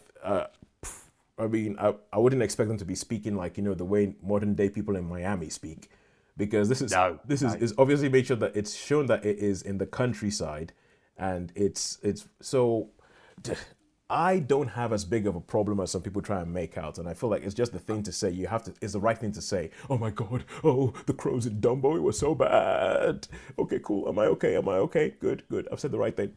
mean, I wouldn't expect them to be speaking like, the way modern day people in Miami speak, because this is obviously made sure that it's shown that it is in the countryside, and it's so. I don't have as big of a problem as some people try and make out, and I feel like it's just the thing to say. It's the right thing to say. Oh my God! Oh, the crows in Dumbo, it was so bad. Okay, cool. Am I okay? Am I okay? Good. I've said the right thing,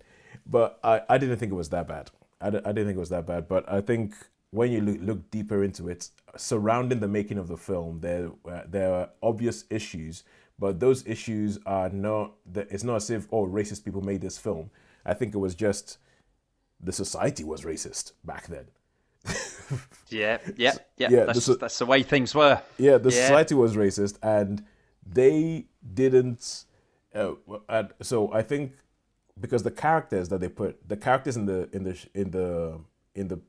but I didn't think it was that bad. I didn't think it was that bad, but I think when you look deeper into it, surrounding the making of the film, there are obvious issues, but those issues are not. It's not as if racist people made this film. I think it was just the society was racist back then. Yeah. Yeah, That's the way things were. Yeah, the society was racist, and they didn't. So I think because the characters that they put, the characters in the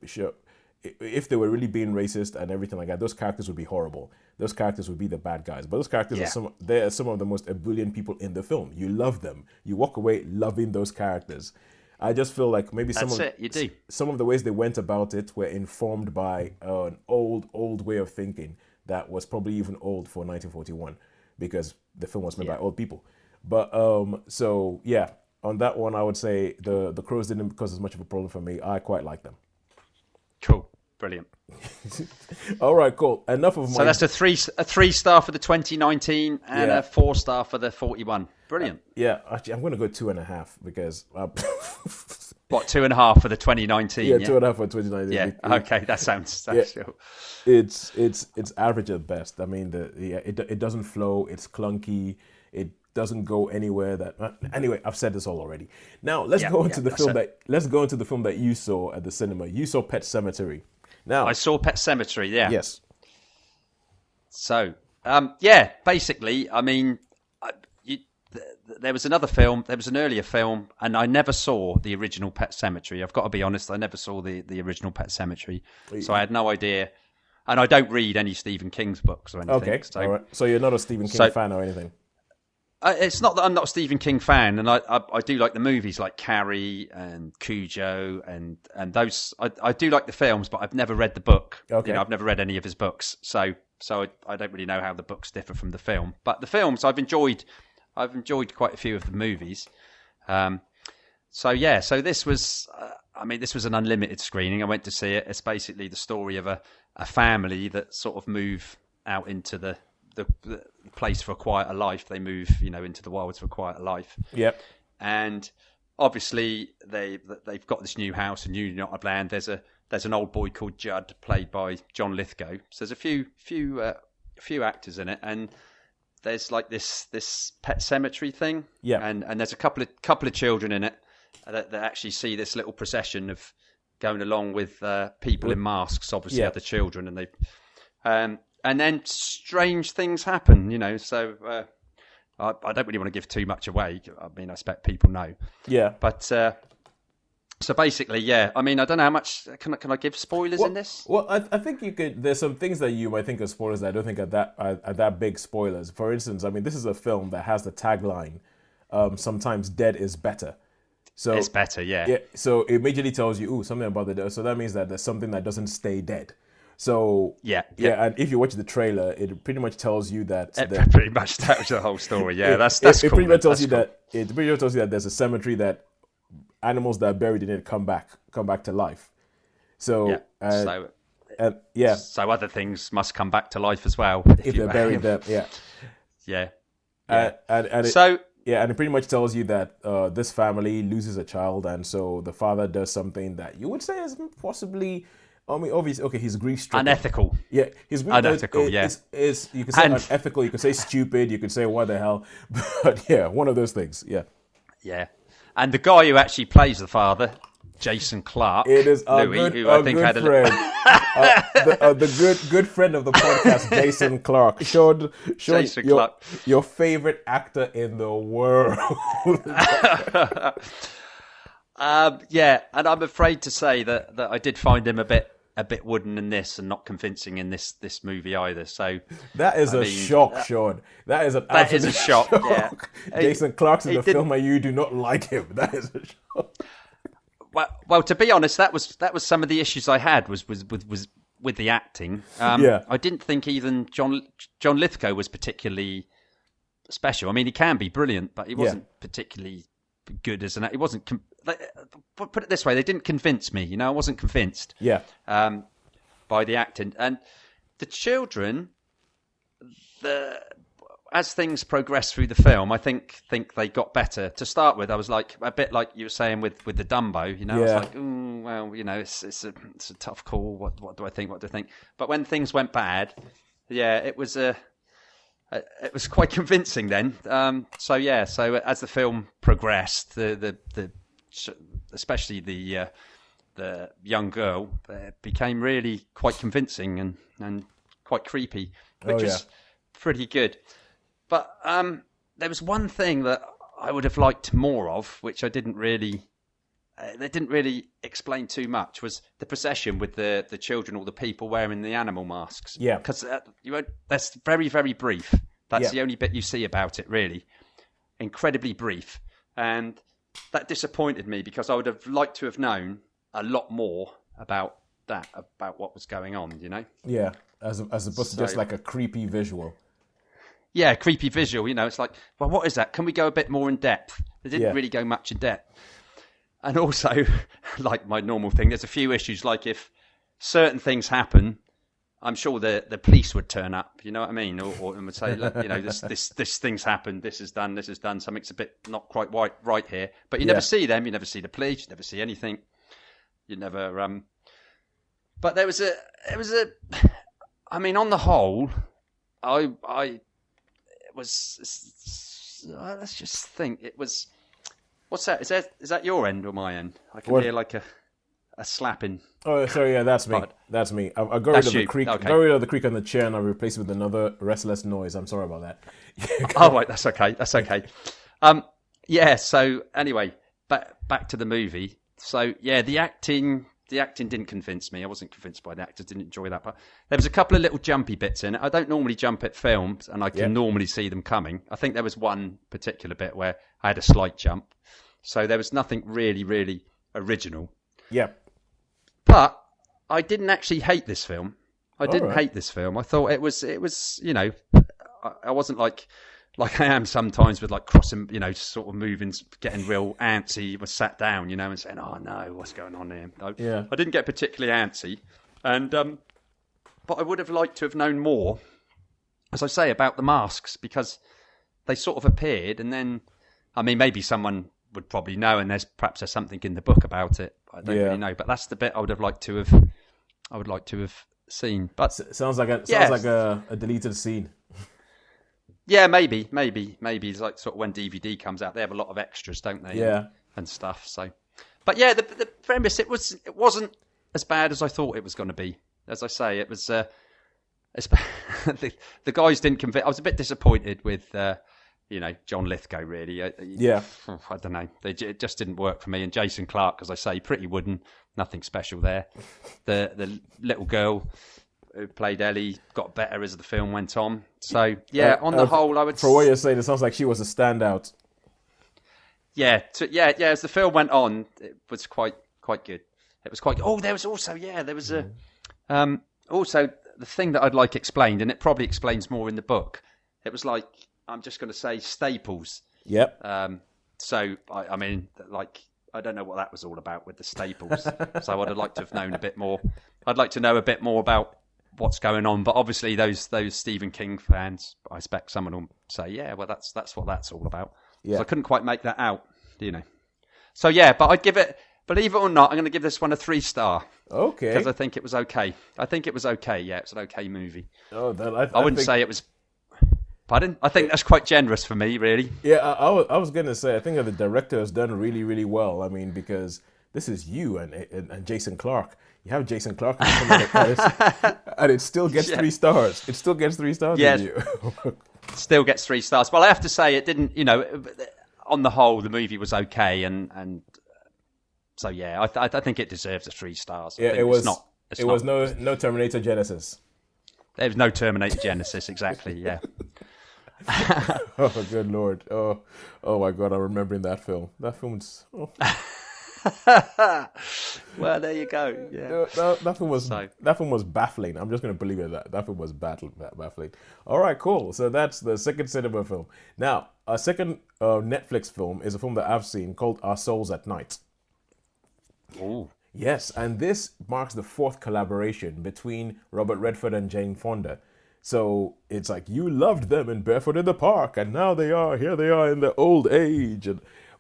show, if they were really being racist and everything like that, those characters would be horrible. Those characters would be the bad guys. But those characters are some of the most ebullient people in the film. You love them. You walk away loving those characters. I just feel like maybe some of the ways they went about it were informed by an old way of thinking that was probably even old for 1941, because the film was made by old people. But so yeah, on that one, I would say the crows didn't cause as much of a problem for me. I quite like them. Cool, brilliant. All right, cool. Enough of my. So that's a 3-star for the 2019 and a 4-star for the 41. Brilliant. Yeah, actually, I'm going to go 2.5 because What, 2.5 for the 2019? Yeah, Yeah, 2.5 for 2019. yeah. Okay, that sounds. Yeah, Sure. it's average at best. I mean, it doesn't flow. It's clunky. It doesn't go anywhere. Anyway, I've said this all already. Now Yeah, yeah. let's go into the film that you saw at the cinema. You saw Pet Sematary. I Now, saw Pet Sematary. Yeah. yes, So, yeah. Basically, I mean, there was another film. There was an earlier film, and I never saw the original Pet Sematary. I've got to be honest. I never saw the original Pet Sematary, so I had no idea. And I don't read any Stephen King's books or anything. okay, So, all right. So you're not a Stephen King fan or anything. It's not that I'm not a Stephen King fan, and I do like the movies like Carrie and Cujo and those. I do like the films, but I've never read the book. Okay. I've never read any of his books, so I don't really know how the books differ from the film. But the films I've enjoyed quite a few of the movies. So this was this was an unlimited screening. I went to see it. It's basically the story of a family that sort of move out into the place for a quieter life. They move, into the wilds for a quieter life. Yep. And obviously they've got this new house, a new United Land. There's an old boy called Judd, played by John Lithgow. So there's a few actors in it, and there's like this pet cemetery thing. Yeah. And there's a couple of children in it that actually see this little procession of going along with people in masks, obviously other children, and they and then strange things happen, so I don't really want to give too much away. I mean, I expect people know. Yeah. But so basically, yeah. I mean, I don't know how much can I give spoilers in this? Well, I think you could. There's some things that you might think are spoilers that I don't think are that big spoilers. For instance, I mean, this is a film that has the tagline, "Sometimes dead is better." So It's better, yeah. Yeah. So it immediately tells you, something about the dead. So that means that there's something that doesn't stay dead. So Yeah. and if you watch the trailer, it pretty much tells you that It pretty much tells the whole story. Yeah, that's it cool. pretty much tells you That's that it pretty much tells you that there's a cemetery that animals that are buried in it come back to life. So cool. So other things must come back to life as well if they're buried there. Yeah. Yeah. And it pretty much tells you that this family loses a child, and so the father does something that you would say is possibly, I mean, obviously, okay, he's grief-stricken. Unethical. Yeah, he's unethical. Is you could say unethical. You could say stupid. You could say what the hell. But yeah, one of those things. Yeah. Yeah, and the guy who actually plays the father, Jason Clarke, it is Louis, who I think had a friend, the good friend of the podcast, Jason Clarke. Sean, Jason Clarke, your favorite actor in the world. Yeah, and I'm afraid to say that I did find him a bit wooden in this, and not convincing in this movie either. So that is shock, Sean. That is a shock. Yeah, Jason Clarke's in the film, and you do not like him. That is a shock. Well, to be honest, that was some of the issues I had was with the acting. I didn't think even John Lithgow was particularly special. I mean, he can be brilliant, but he wasn't particularly good as an actor. He wasn't. Put it this way, they didn't convince me. I wasn't convinced. Yeah. By the acting and the children, as things progressed through the film, I think they got better. To start with, I was like a bit like you were saying with the Dumbo. I was like, well, it's a tough call. What do I think? What do I think? But when things went bad, it was quite convincing then. So as the film progressed, the especially the young girl became really quite convincing and quite creepy, which is pretty good. But there was one thing that I would have liked more of, which I didn't really. They didn't really explain too much. Was the procession with the children or the people wearing the animal masks? Yeah, because that's very, very brief. That's the only bit you see about it, really. Incredibly brief, and that disappointed me because I would have liked to have known a lot more about what was going on. Yeah, as opposed to just like a creepy visual. Yeah, creepy visual. It's like, well, what is that? Can we go a bit more in depth? They didn't really go much in depth. And also, like my normal thing, there's a few issues. Like if certain things happen, I'm sure the police would turn up. You know what I mean? Or and would say, look, this thing's happened. This is done. Something's a bit not quite right here. But you never see them. You never see the police. You never see anything. You never. But there was a. I mean, on the whole, I it was. Let's just think. It was. What's that? Is that your end or my end? I can hear like a slapping. Oh, sorry, yeah, that's me. That's me. I got rid of the creak. Okay. Got rid of the creak on the chair, and I replaced it with another restless noise. I'm sorry about that. Oh, right, that's okay. Yeah. So anyway, back to the movie. So yeah, the acting didn't convince me. I wasn't convinced by the actors. Didn't enjoy that. But there was a couple of little jumpy bits in it. I don't normally jump at films, and I can normally see them coming. I think there was one particular bit where I had a slight jump. So there was nothing really, really original. Yeah. But I didn't actually hate this film. I didn't hate this film. I thought it was, I wasn't like I am sometimes with like crossing, sort of moving, getting real antsy, was sat down, and saying, oh no, what's going on here? I didn't get particularly antsy. And, but I would have liked to have known more, as I say, about the masks, because they sort of appeared and then, I mean, maybe someone would probably know, and perhaps there's something in the book about it. I don't really know, but that's the bit I would like to have seen. But sounds like a deleted scene. Yeah, maybe. It's like sort of when DVD comes out, they have a lot of extras, don't they? Yeah, and stuff. So, but yeah, the premise it wasn't as bad as I thought it was going to be. As I say, it was. The guys didn't convince. I was a bit disappointed with. John Lithgow, really. I don't know. It just didn't work for me. And Jason Clarke, as I say, pretty wooden. Nothing special there. The little girl who played Ellie got better as the film went on. So, yeah, on the whole, I would... For what you're saying, it sounds like she was a standout. Yeah, as the film went on, it was quite good. It was quite... Oh, there was also a... also, the thing that I'd like explained, and it probably explains more in the book, it was like... I'm just going to say staples. Yep. So, I mean, like, I don't know what that was all about with the staples. So I'd like to have known a bit more. I'd like to know a bit more about what's going on. But obviously those Stephen King fans, I expect someone will say, yeah, well, that's what that's all about. Yeah. So I couldn't quite make that out, So, yeah, but I'd give it, believe it or not, I'm going to give this one a 3-star. Okay. Because I think it was okay. Yeah, it's an okay movie. Oh, I wouldn't say it was... Pardon? I think that's quite generous for me, really. Yeah, I was going to say, I think that the director has done really, really well. I mean, because this is you and Jason Clarke. You have Jason Clarke and it still gets 3 stars. It still gets 3 stars with you. Still gets 3 stars. But I have to say, it didn't, on the whole, the movie was okay. And so, yeah, I think it deserves a 3 stars. Yeah, it was no Terminator Genesis. There was no Terminator Genesis, exactly, yeah. Oh, good Lord. Oh my God, I'm remembering that film. That film's... Oh. Well, there you go. Yeah. That film was baffling. I'm just going to believe it. That film was baffling. All right, cool. So that's the second cinema film. Now, a second Netflix film is a film that I've seen called Our Souls at Night. Oh. Yes, and this marks the 4th collaboration between Robert Redford and Jane Fonda. So it's like, you loved them in Barefoot in the Park, and now they are in the old age.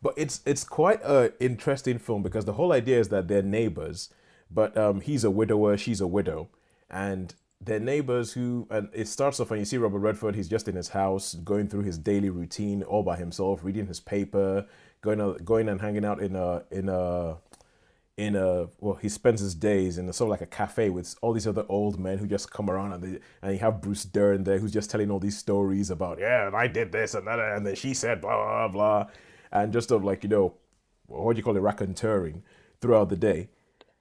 But it's quite an interesting film because the whole idea is that they're neighbors, but he's a widower, she's a widow, and they're neighbors and it starts off and you see Robert Redford, he's just in his house, going through his daily routine all by himself, reading his paper, going and hanging out he spends his days in sort of like a cafe with all these other old men who just come around and you have Bruce Dern there who's just telling all these stories about, and I did this and that, and then she said blah, blah, blah, and just sort of like, what do you call it, raconteuring throughout the day.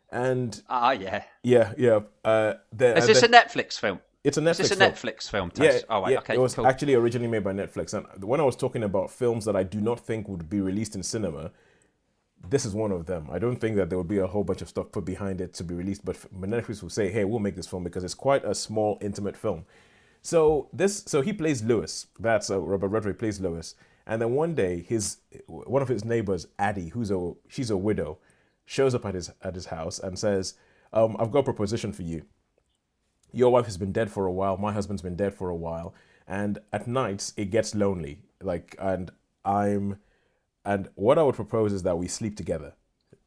And yeah. Is this a Netflix film? It's a Netflix film. Is this a Netflix film? Yeah, okay, it was cool. actually originally made by Netflix. And when I was talking about films that I do not think would be released in cinema, this is one of them. I don't think that there would be a whole bunch of stuff put behind it to be released, but Netflix will say, hey, we'll make this film because it's quite a small, intimate film. So he plays Lewis. That's Robert Redford plays Lewis. And then one day, one of his neighbors, Addie, she's a widow, shows up at his house and says, I've got a proposition for you. your wife has been dead for a while, my husband's been dead for a while, and at nights it gets lonely. Like, I'm, and what I would propose is that we sleep together.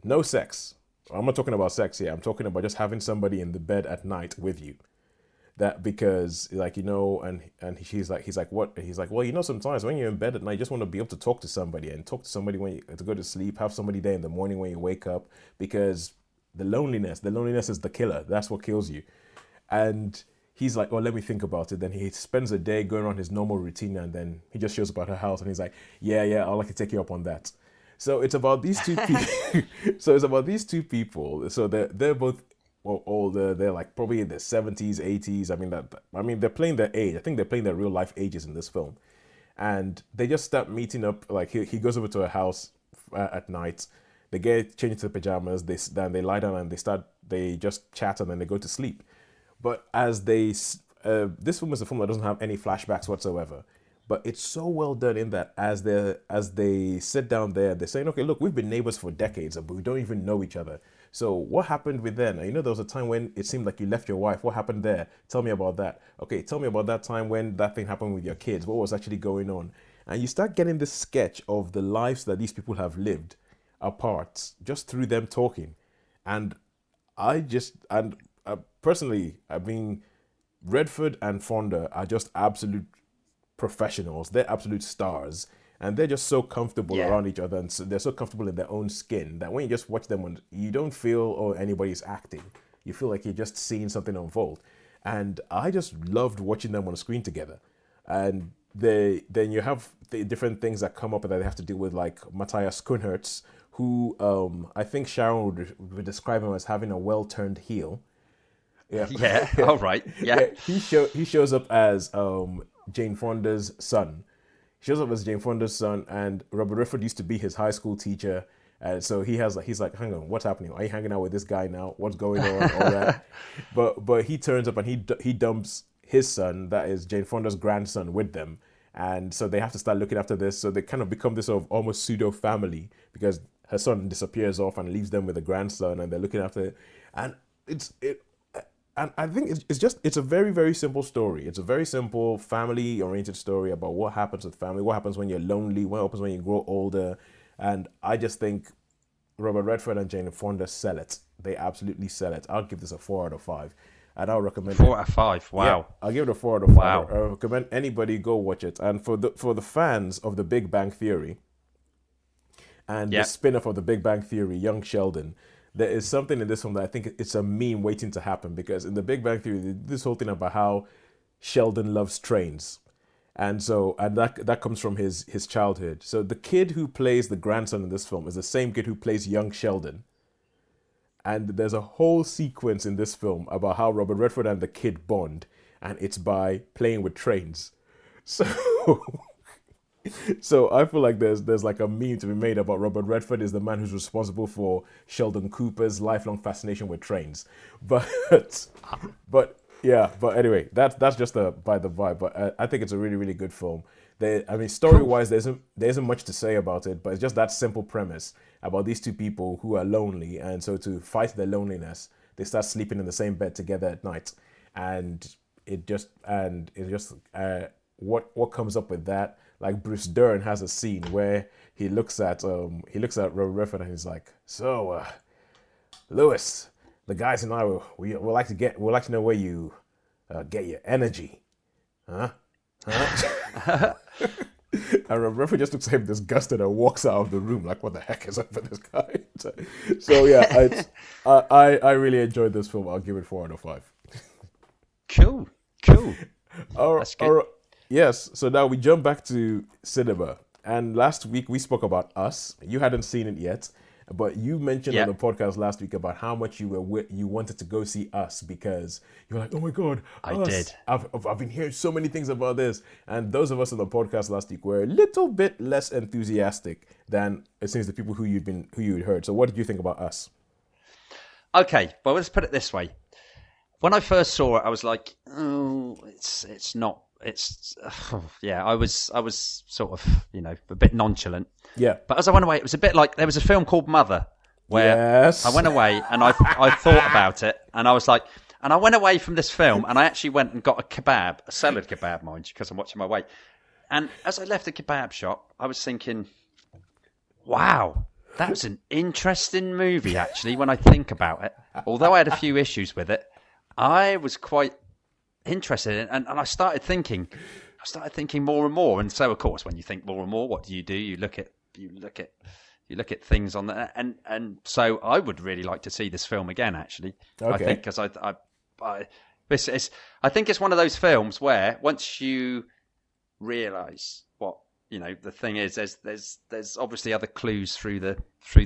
No sex. I'm not talking about sex here. I'm talking about just having somebody in the bed at night with you. That because like and he's like what, and he's like, well, sometimes when you're in bed at night you just want to be able to talk to somebody, and talk to somebody when you to go to sleep, have somebody there in the morning when you wake up, because the loneliness is the killer. That's what kills you. And he's like, oh, let me think about it. Then he spends a day going around his normal routine, and then he just shows up at her house and he's like, yeah, I'd like to take you up on that. So it's about these two people. So it's about these two people. So they're both, well, older. They're like probably in their 70s, 80s. I mean, they're playing their age. I think they're playing their real life ages in this film. And they just start meeting up. Like he goes over to her house at night. They get changed to pajamas. Then they lie down and they just chat, and then they go to sleep. But this film is a film that doesn't have any flashbacks whatsoever. But it's so well done in that as they sit down there, they're saying, okay, look, we've been neighbors for decades, but we don't even know each other. So what happened with then? There was a time when it seemed like you left your wife. What happened there? Tell me about that. Okay, tell me about that time when that thing happened with your kids. What was actually going on? And you start getting this sketch of the lives that these people have lived apart just through them talking. And personally, I mean, Redford and Fonda are just absolute professionals. They're absolute stars, and they're just so comfortable Yeah. around each other, and so they're so comfortable in their own skin that when you just watch them, you don't feel, oh, anybody's acting. You feel like you're just seeing something unfold. And I just loved watching them on screen together. And then you have the different things that come up that they have to deal with, like Matthias Schoenaerts, who I think Sharon would describe him as having a well-turned heel. Yeah. Yeah. All right. Yeah. Yeah, he shows up as Jane Fonda's son. He shows up as Jane Fonda's son, and Robert Redford used to be his high school teacher. And so he's like, hang on, what's happening? Are you hanging out with this guy now? What's going on? All that. But he turns up and he dumps his son, that is Jane Fonda's grandson, with them. And so they have to start looking after this. So they kind of become this sort of almost pseudo family, because her son disappears off and leaves them with a grandson, and they're looking after it. And and I think it's a very, very simple story. It's a very simple family oriented story about what happens with family, what happens when you're lonely, what happens when you grow older. And I just think Robert Redford and Jane Fonda sell it. They absolutely sell it. I'll give this a 4 out of 5. And I'll recommend 4 out of 5. Wow. Yeah, I'll give it a 4 out of 5. Wow. I recommend anybody go watch it. And for the fans of The Big Bang Theory and the Yeah. spin-off of The Big Bang Theory, Young Sheldon, there is something in this film that I think it's a meme waiting to happen, because in The Big Bang Theory, they did this whole thing about how Sheldon loves trains. And that comes from his childhood. So the kid who plays the grandson in this film is the same kid who plays young Sheldon. And there's a whole sequence in this film about how Robert Redford and the kid bond, and it's by playing with trains. So so I feel like there's like a meme to be made about Robert Redford is the man who's responsible for Sheldon Cooper's lifelong fascination with trains. But but anyway, that's just by the vibe. But I think it's a really, really good film. I mean, story wise, there isn't much to say about it, but it's just that simple premise about these two people who are lonely, and so to fight their loneliness, they start sleeping in the same bed together at night, and what comes up with that. Like Bruce Dern has a scene where he looks at Robert Redford and he's like, so Lewis, the guys and I we like to know where you get your energy, huh? And Robert Redford just looks at him disgusted and walks out of the room like, what the heck is up with this guy? So yeah, I really enjoyed this film. I'll give it 4 out of 5. Cool. That's good. Yes, so now we jump back to cinema. And last week we spoke about Us. You hadn't seen it yet, but you mentioned on the podcast last week about how much you wanted to go see Us, because you were like, oh my God, I Us. did. I've been hearing so many things about this. And those of us on the podcast last week were a little bit less enthusiastic than it seems the people who you'd heard. So what did you think about Us? Okay, well, let's put it this way. When I first saw it, I was like, oh, it's not. Yeah, I was sort of, a bit nonchalant. Yeah. But as I went away, it was a bit like there was a film called Mother where Yes. I went away and I thought about it and I was like, And I went away from this film, and I actually went and got a kebab, a salad kebab, mind you, because I'm watching my weight. And as I left the kebab shop, I was thinking, wow, that was an interesting movie, actually, when I think about it. Although I had a few issues with it, I was quite interested in it. And I started thinking more and more. And so, of course, when you think more and more, what do? You look at things on that. And so I would really like to see this film again, actually. Okay. I think because I think it's one of those films where once you realise what the thing is, there's obviously other clues through the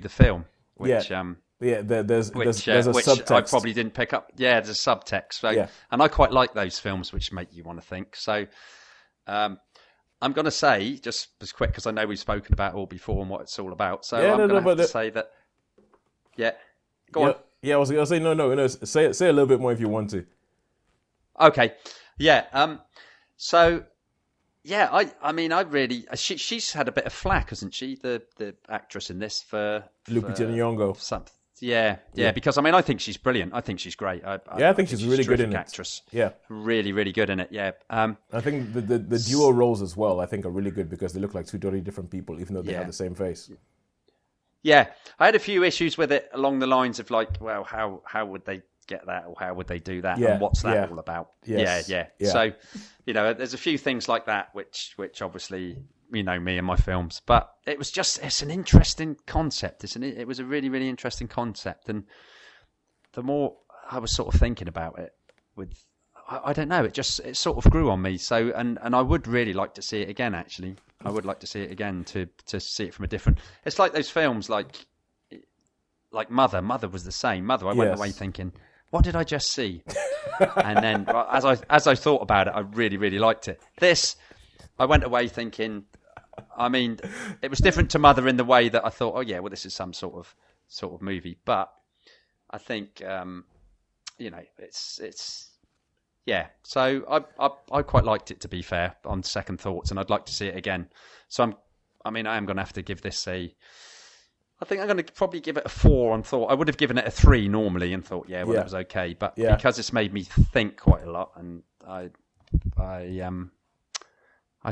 film, which there's a subtext. I probably didn't pick up. Yeah, there's a subtext. So, and I quite like those films which make you want to think. So, I'm going to say just as quick because I know we've spoken about it all before and what it's all about. So I'm going to have to say that. Yeah, go on. Yeah, I was going to say no. Say a little bit more if you want to. Okay. Yeah. So. Yeah, I mean, I really... She's had a bit of flack, hasn't she, the actress in this for Lupita Nyong'o. Yeah, because, I mean, I think she's brilliant. I think she's great. I think she's really good in it. Actress. Yeah. Really, really good in it, yeah. I think the duo roles as well, I think, are really good because they look like two totally different people, even though they have the same face. Yeah, I had a few issues with it along the lines of, like, well, how would they get that or how would they do that and what's that all about? Yes. Yeah. So, there's a few things like that which obviously, me and my films, but it's an interesting concept, isn't it? It was a really, really interesting concept, and the more I was sort of thinking about it I don't know, it sort of grew on me. So, and I would really like to see it again, actually. I would like to see it again to see it from a different, it's like those films like Mother was the same. Mother, I went away thinking, what did I just see? And then as I thought about it, I really, really liked it. This, I went away thinking, I mean, it was different to Mother in the way that I thought, oh yeah, well, this is some sort of movie. But I think, it's yeah. So I quite liked it, to be fair, on second thoughts, and I'd like to see it again. So I am going to have to give this I think I'm going to probably give it a 4 on thought. I would have given it a 3 normally and thought, that was okay. But because it's made me think quite a lot, and I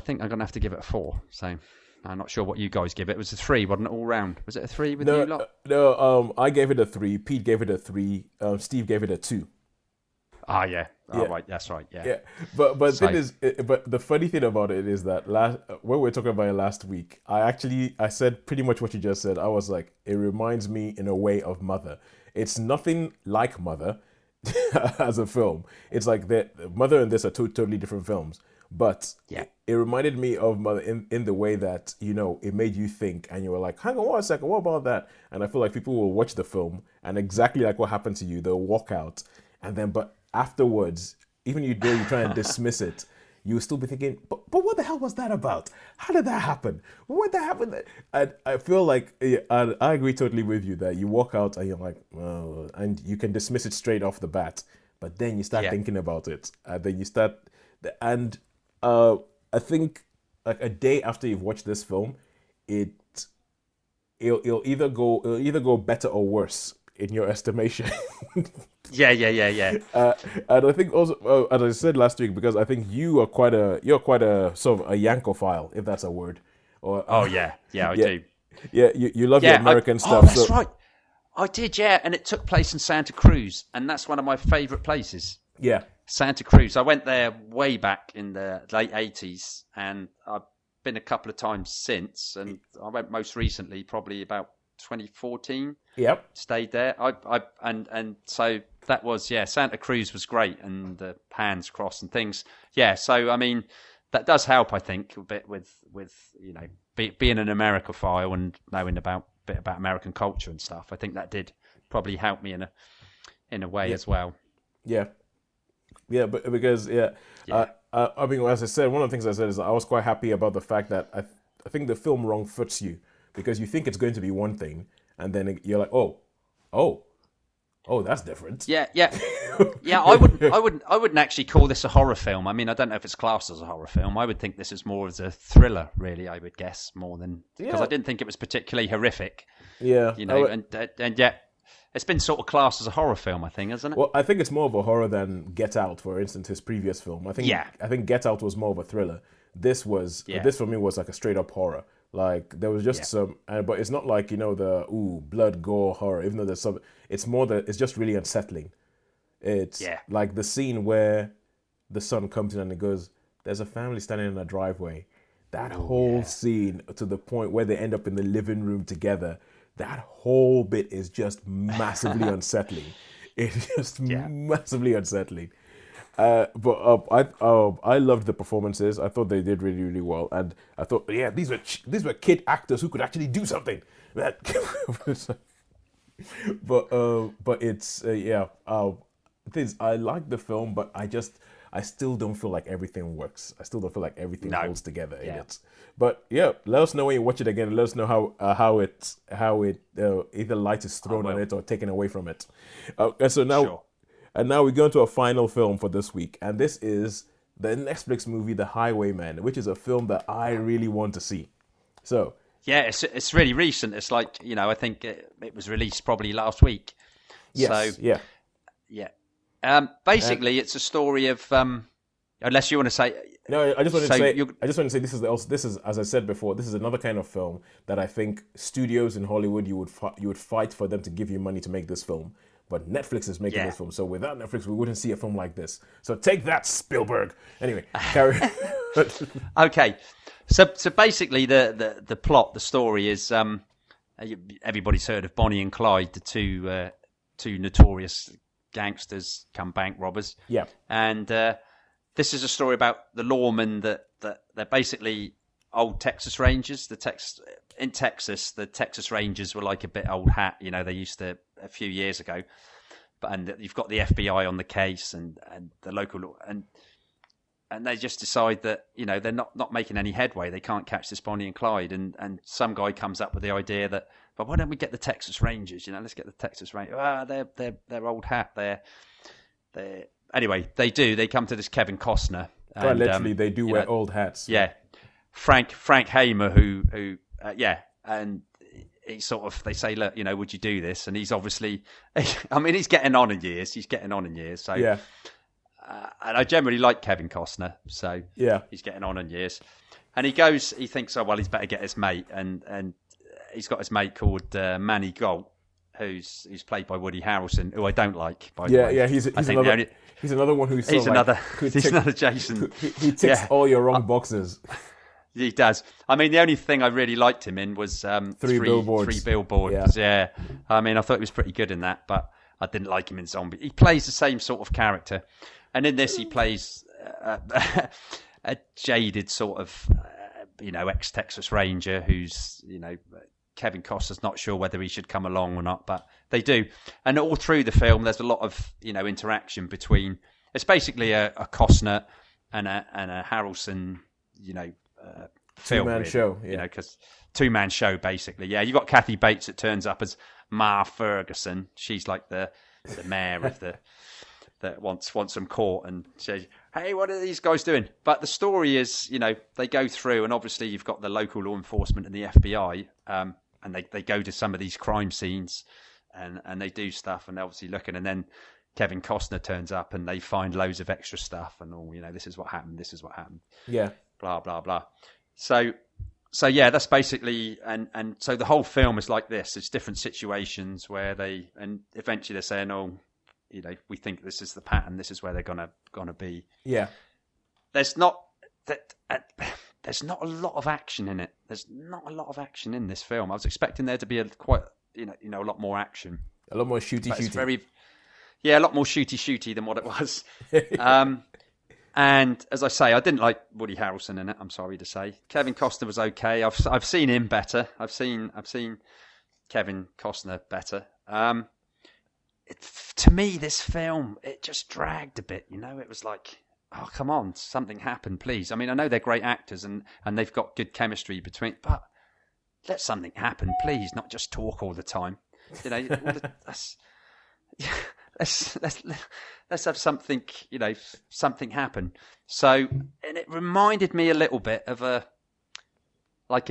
think I'm going to have to give it a 4. So I'm not sure what you guys give it. It was a 3, wasn't it, all round? Was it a 3 with you lot? No, I gave it a 3. Pete gave it a 3. Steve gave it a 2. Ah, yeah. Oh, right. That's right. Yeah. But the funny thing about it is that when we were talking about it last week, I said pretty much what you just said. I was like, it reminds me in a way of Mother. It's nothing like Mother as a film. It's like Mother and this are two totally different films. But it reminded me of Mother in the way that, it made you think, and you were like, hang on one second, what about that? And I feel like people will watch the film, and exactly like what happened to you, they'll walk out, and then, but afterwards, even you try and dismiss it, you'll still be thinking, but what the hell was that about? How did that happen? What happened? And I feel like, I agree totally with you that you walk out and you're like, oh, and you can dismiss it straight off the bat, but then you start thinking about it, and then you start, and I think like a day after you've watched this film, it'll either go better or worse in your estimation. Yeah. And I think also, as I said last week, because I think you're quite a sort of a Yankophile, if that's a word. Or I do. Yeah, you love your American stuff. Oh, that's right. I did, and it took place in Santa Cruz, and that's one of my favourite places. Yeah. Santa Cruz. I went there way back in the late 80s, and I've been a couple of times since, and I went most recently probably about 2014. Yep. Stayed there. And so that was, Santa Cruz was great, and the Hands Cross and things. Yeah, so I mean, that does help, I think, a bit with being an Americophile and knowing a bit about American culture and stuff. I think that did probably help me in a way as well. Yeah. Yeah, but because I mean, as I said, one of the things I said is I was quite happy about the fact that I think the film wrong foots you, because you think it's going to be one thing, and then you're like, oh, that's different. Yeah. I wouldn't actually call this a horror film. I mean, I don't know if it's classed as a horror film. I would think this is more as a thriller, really. I would guess more than, because I didn't think it was particularly horrific. Yeah, and yet it's been sort of classed as a horror film, I think, hasn't it? Well, I think it's more of a horror than Get Out, for instance, his previous film. Yeah. I think Get Out was more of a thriller. This for me was like a straight up horror. Like there was just some, but it's not like the blood gore horror. Even though there's some, it's just really unsettling. It's like the scene where the son comes in and it goes, "There's a family standing in a driveway." That whole scene to the point where they end up in the living room together. That whole bit is just massively unsettling. It's just massively unsettling. But I loved the performances. I thought they did really, really well, and I thought, these were kid actors who could actually do something. But it's things I like the film, but I still don't feel like everything works. I still don't feel like everything holds together in it. But let us know when you watch it again. Let us know how it either light is thrown on it or taken away from it. And now we go into a final film for this week, and this is the Netflix movie The Highwaymen, which is a film that I really want to see. So it's really recent. It's like I think it was released probably last week. Yes. So, basically, it's a story of unless you want to say. No, I just want to say this is as I said before, this is another kind of film that I think studios in Hollywood you would fight for them to give you money to make this film, but Netflix is making this film. So without Netflix, we wouldn't see a film like this. So take that, Spielberg. Anyway, carry. Okay, so basically the plot, the story is everybody's heard of Bonnie and Clyde, the two notorious gangsters come bank robbers. Yeah, and. This is a story about the lawmen that they're basically old Texas Rangers. In Texas, the Texas Rangers were like a bit old hat. They used to a few years ago, and you've got the FBI on the case and the local law, and they just decide that they're not making any headway. They can't catch this Bonnie and Clyde, and some guy comes up with the idea that, but why don't we get the Texas Rangers? Let's get the Texas Rangers. They're old hat. They're Anyway, they do. They come to this Kevin Costner. And, literally, they do wear old hats. Yeah, Frank Hamer, who and he sort of, they say, look, would you do this? And he's obviously, he's getting on in years. So yeah, and I generally like Kevin Costner. So he's getting on in years. And he thinks, oh well, he's better get his mate, and he's got his mate called Manny Galt, who's played by Woody Harrelson, who I don't like. By the way, he's another one who's another Jason. He ticks all your wrong boxes. He does. The only thing I really liked him in was Three Billboards. 3 Billboards. Yeah. I thought he was pretty good in that, but I didn't like him in Zombie. He plays the same sort of character, and in this he plays a jaded sort of ex-Texas Ranger who's Kevin Costner's not sure whether he should come along or not, but they do. And all through the film, there's a lot of interaction between. It's basically a Costner and a Harrelson, film. Two-man show, because two-man show basically. Yeah, you got Kathy Bates that turns up as Ma Ferguson. She's like the mayor of that wants some court, and says, hey, what are these guys doing? But the story is, they go through, and obviously you've got the local law enforcement and the FBI, and they go to some of these crime scenes, and they do stuff, and they're obviously looking, and then Kevin Costner turns up, and they find loads of extra stuff, and this is what happened, yeah, blah blah blah. So that's basically, and so the whole film is like this. It's different situations where and eventually they're saying, oh, we think this is the pattern. This is where they're gonna be. Yeah. There's not a lot of action in it. There's not a lot of action in this film. I was expecting there to be a lot more action. A lot more shooty. A lot more shooty than what it was. And as I say, I didn't like Woody Harrelson in it. I'm sorry to say. Kevin Costner was okay. I've seen him better. I've seen Kevin Costner better. To me, this film, it just dragged a bit. It was like, oh, come on, something happened, please. I know they're great actors and they've got good chemistry between, but let something happen, please, not just talk all the time. Let's have something, something happen. So, and it reminded me a little bit of a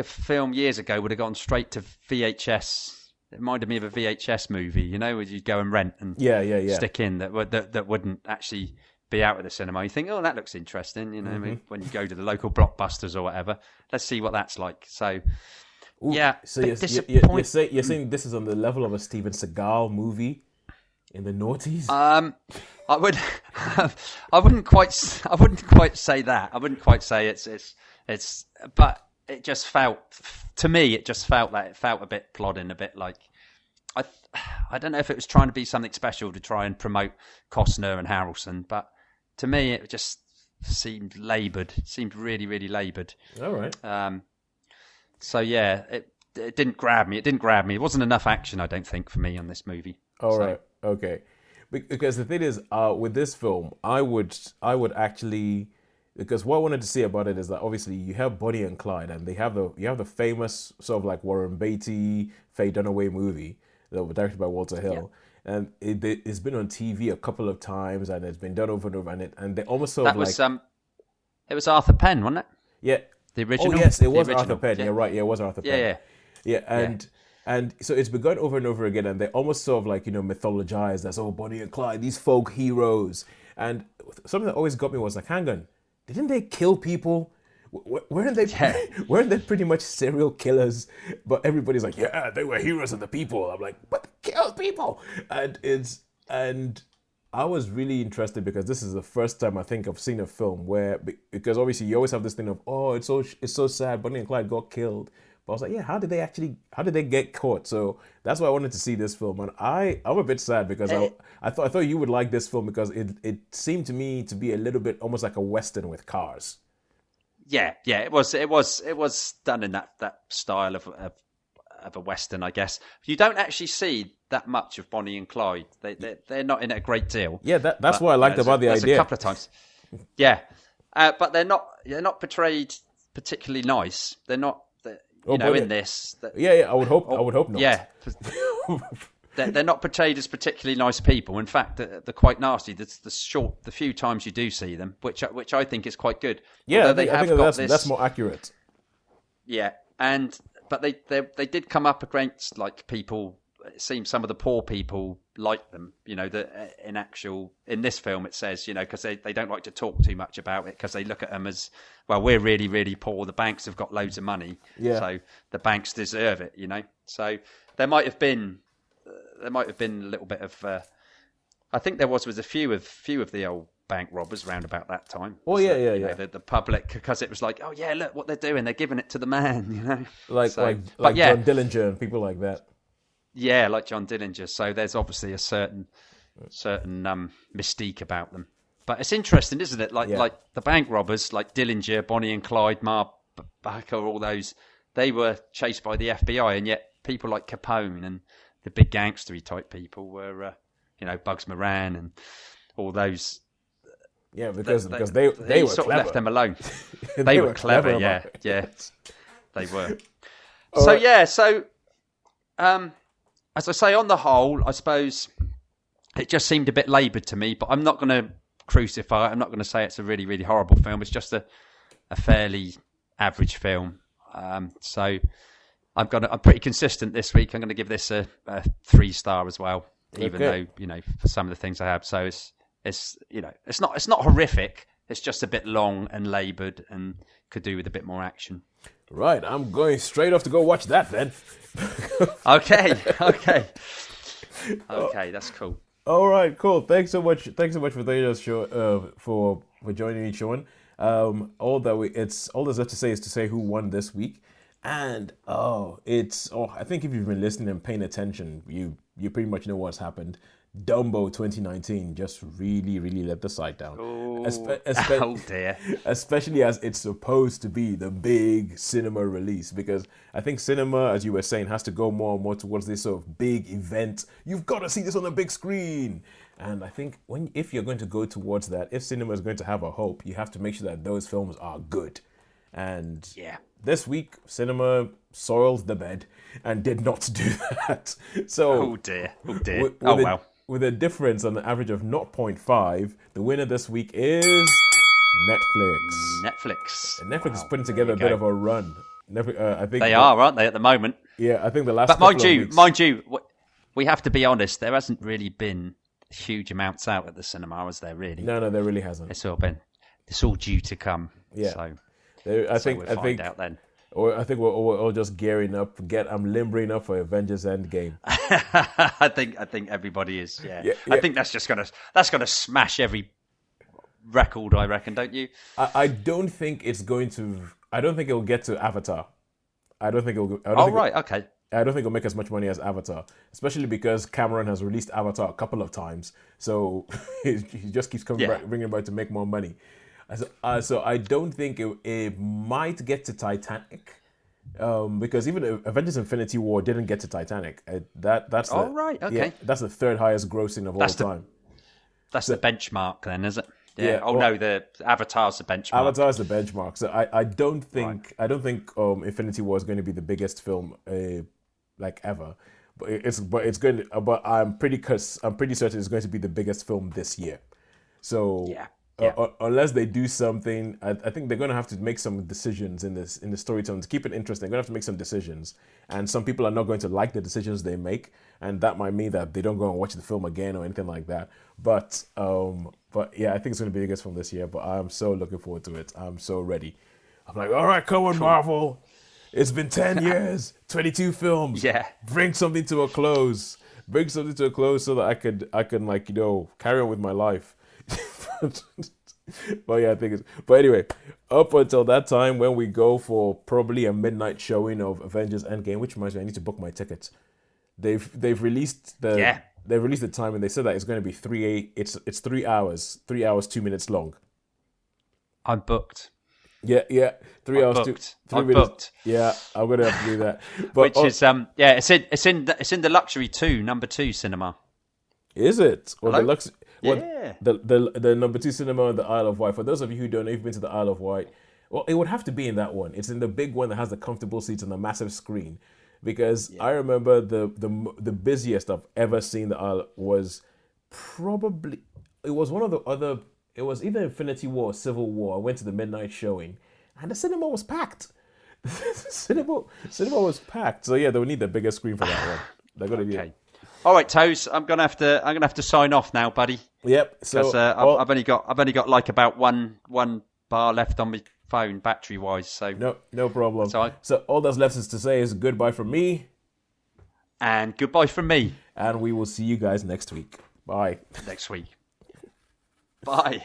film years ago would have gone straight to VHS it reminded me of a VHS movie, you know, where you'd go and rent and Yeah. stick in that wouldn't actually be out at the cinema. You think, oh, that looks interesting, you know, when you go to the local blockbusters or whatever. Let's see what that's like. So, Ooh, yeah, so bit you're saying this is on the level of a Steven Seagal movie in the noughties? I would, I wouldn't quite say that. I wouldn't quite say it's, but it just felt, to me, it felt a bit plodding, a bit like, I don't know if it was trying to be something special to try and promote Costner and Harrelson, but to me it just seemed laboured. It seemed really, really laboured. All right. So yeah, it didn't grab me. It wasn't enough action, I don't think, for me on this movie. All right. Okay. Because the thing is, with this film, I would actually, because what I wanted to say about it is that obviously you have Bonnie and Clyde, and you have the famous sort of like Warren Beatty, Faye Dunaway movie that was directed by Walter Hill, and it's been on TV a couple of times, and it's been done over and over, and they almost sort that of was like it was Arthur Penn, wasn't it? Yeah. The original. Oh yes, it was original. Arthur Penn. Yeah. You're right. Yeah, it was Arthur Penn. Yeah. And so it's begun over and over again, and they almost sort of like, you know, mythologized as, oh, Bonnie and Clyde, these folk heroes. And something that always got me was like, hang on, didn't they kill people? Weren't they pretty much serial killers? But everybody's like, yeah, they were heroes of the people. I'm like, but they killed people. And I was really interested because this is the first time I think I've seen a film where, because obviously you always have this thing of, oh, it's so sad, Bonnie and Clyde got killed. But I was like, yeah, how did they get caught? So that's why I wanted to see this film. And I'm a bit sad because I thought you would like this film because it seemed to me to be a little bit almost like a Western with cars. Yeah, it was done in that style of a Western, I guess. You don't actually see that much of Bonnie and Clyde. They're not in it a great deal. Yeah, that's what I liked about the idea. A couple of times. Yeah, but they're not portrayed particularly nice. They're not. In this. I would hope not. Yeah. They're not portrayed as particularly nice people. In fact, they're quite nasty. The few times you do see them, which I think is quite good. Yeah, I think that's more accurate. Yeah, but they did come up against like people. It seems some of the poor people like them. You know, that in this film it says, you know, because they don't like to talk too much about it because they look at them as, well, we're really, really poor. The banks have got loads of money, so the banks deserve it. You know, so there might have been a little bit of. I think there was a few of the old bank robbers around about that time. Oh so, yeah. The public, because it was like, oh yeah, look what they're doing. They're giving it to the man. You know, like John Dillinger and people like that. Yeah, like John Dillinger. So there's obviously a certain mystique about them. But it's interesting, isn't it? Like the bank robbers, like Dillinger, Bonnie and Clyde, Barker, all those, they were chased by the FBI, and yet people like Capone and the big gangstery type people were, Bugs Moran and all those. Yeah, because they were sort clever. of left them alone. They were clever, yeah. They were. As I say, on the whole, I suppose it just seemed a bit laboured to me, but I'm not going to crucify it. I'm not going to say it's a really, really horrible film. It's just a fairly average film. So I'm pretty consistent this week. I'm going to give this a 3-star as well, even though, for some of the things I have. So it's not horrific. It's just a bit long and laboured and could do with a bit more action. Right, I'm going straight off to go watch that then. Okay, that's cool. All right, cool. Thanks so much for joining us, for joining me, Shaun. All there's left to say is to say who won this week, and I think if you've been listening and paying attention, you pretty much know what's happened. Dumbo 2019 just really, really let the site down. Oh dear. Especially as it's supposed to be the big cinema release, because I think cinema, as you were saying, has to go more and more towards this sort of big event. You've got to see this on the big screen. And I think if you're going to go towards that, if cinema is going to have a hope, you have to make sure that those films are good. And this week, cinema soiled the bed and did not do that. So, oh dear. Well. With a difference on the average of 0.5, the winner this week is Netflix. Netflix. And Netflix is putting together a bit of a run. I think they are, aren't they, at the moment? Yeah, I think the last But couple of weeks. mind you, we have to be honest. There hasn't really been huge amounts out at the cinema, has there? Really? No, there really hasn't. It's all due to come. Yeah, So I we'll find out then. Or I think we're all just gearing up. I'm limbering up for Avengers Endgame. I think everybody is. Yeah. I think that's gonna smash every record. I reckon, don't you? I don't think it's going to. I don't think it'll get to Avatar. I don't think it'll. Okay. I don't think it'll make as much money as Avatar, especially because Cameron has released Avatar a couple of times, so he just keeps coming back, bringing it back to make more money. So I don't think it might get to Titanic, because even Avengers: Infinity War didn't get to Titanic. That's the third highest grossing of all time. That's the benchmark, then, is it? Yeah. The Avatar's the benchmark. Avatar's the benchmark. So I don't think Infinity War is going to be the biggest film ever, but I'm pretty certain it's going to be the biggest film this year. So unless they do something, I think they're going to have to make some decisions in the storytelling to keep it interesting. They're going to have to make some decisions, and some people are not going to like the decisions they make, and that might mean that they don't go and watch the film again or anything like that. But yeah, I think it's going to be the biggest film this year. But I'm so looking forward to it. I'm so ready. I'm like, all right, come on, Marvel. It's been 10 years, 22 films. Yeah. Bring something to a close. So that I can carry on with my life. But yeah, I think it's. But anyway, up until that time, when we go for probably a midnight showing of Avengers Endgame, which reminds me, I need to book my tickets. They've released the time, and they said that it's going to be 3 hours, 2 minutes long. I'm booked. Yeah, 3 hours, booked. 3 I'm minutes. booked. Yeah, I'm gonna have to do that. But, it's in the Luxury 2, number 2 cinema. Is it? Or Hello? the Lux? Yeah. The number 2 cinema in the Isle of Wight. For those of you who don't know, you've been to the Isle of Wight. Well, it would have to be in that one. It's in the big one that has the comfortable seats and the massive screen. Because I remember the busiest I've ever seen the Isle was probably, it was one of the other. It was either Infinity War or Civil War. I went to the midnight showing, and the cinema was packed. cinema was packed. So yeah, they'll need the bigger screen for that one. They're gonna be okay. All right, Toes. I'm gonna have to sign off now, buddy. Yep. So I've only got like about one bar left on my phone, battery wise. So no problem. So all that's left is to say is goodbye from me, and goodbye from me, and we will see you guys next week. Bye. Next week. Bye.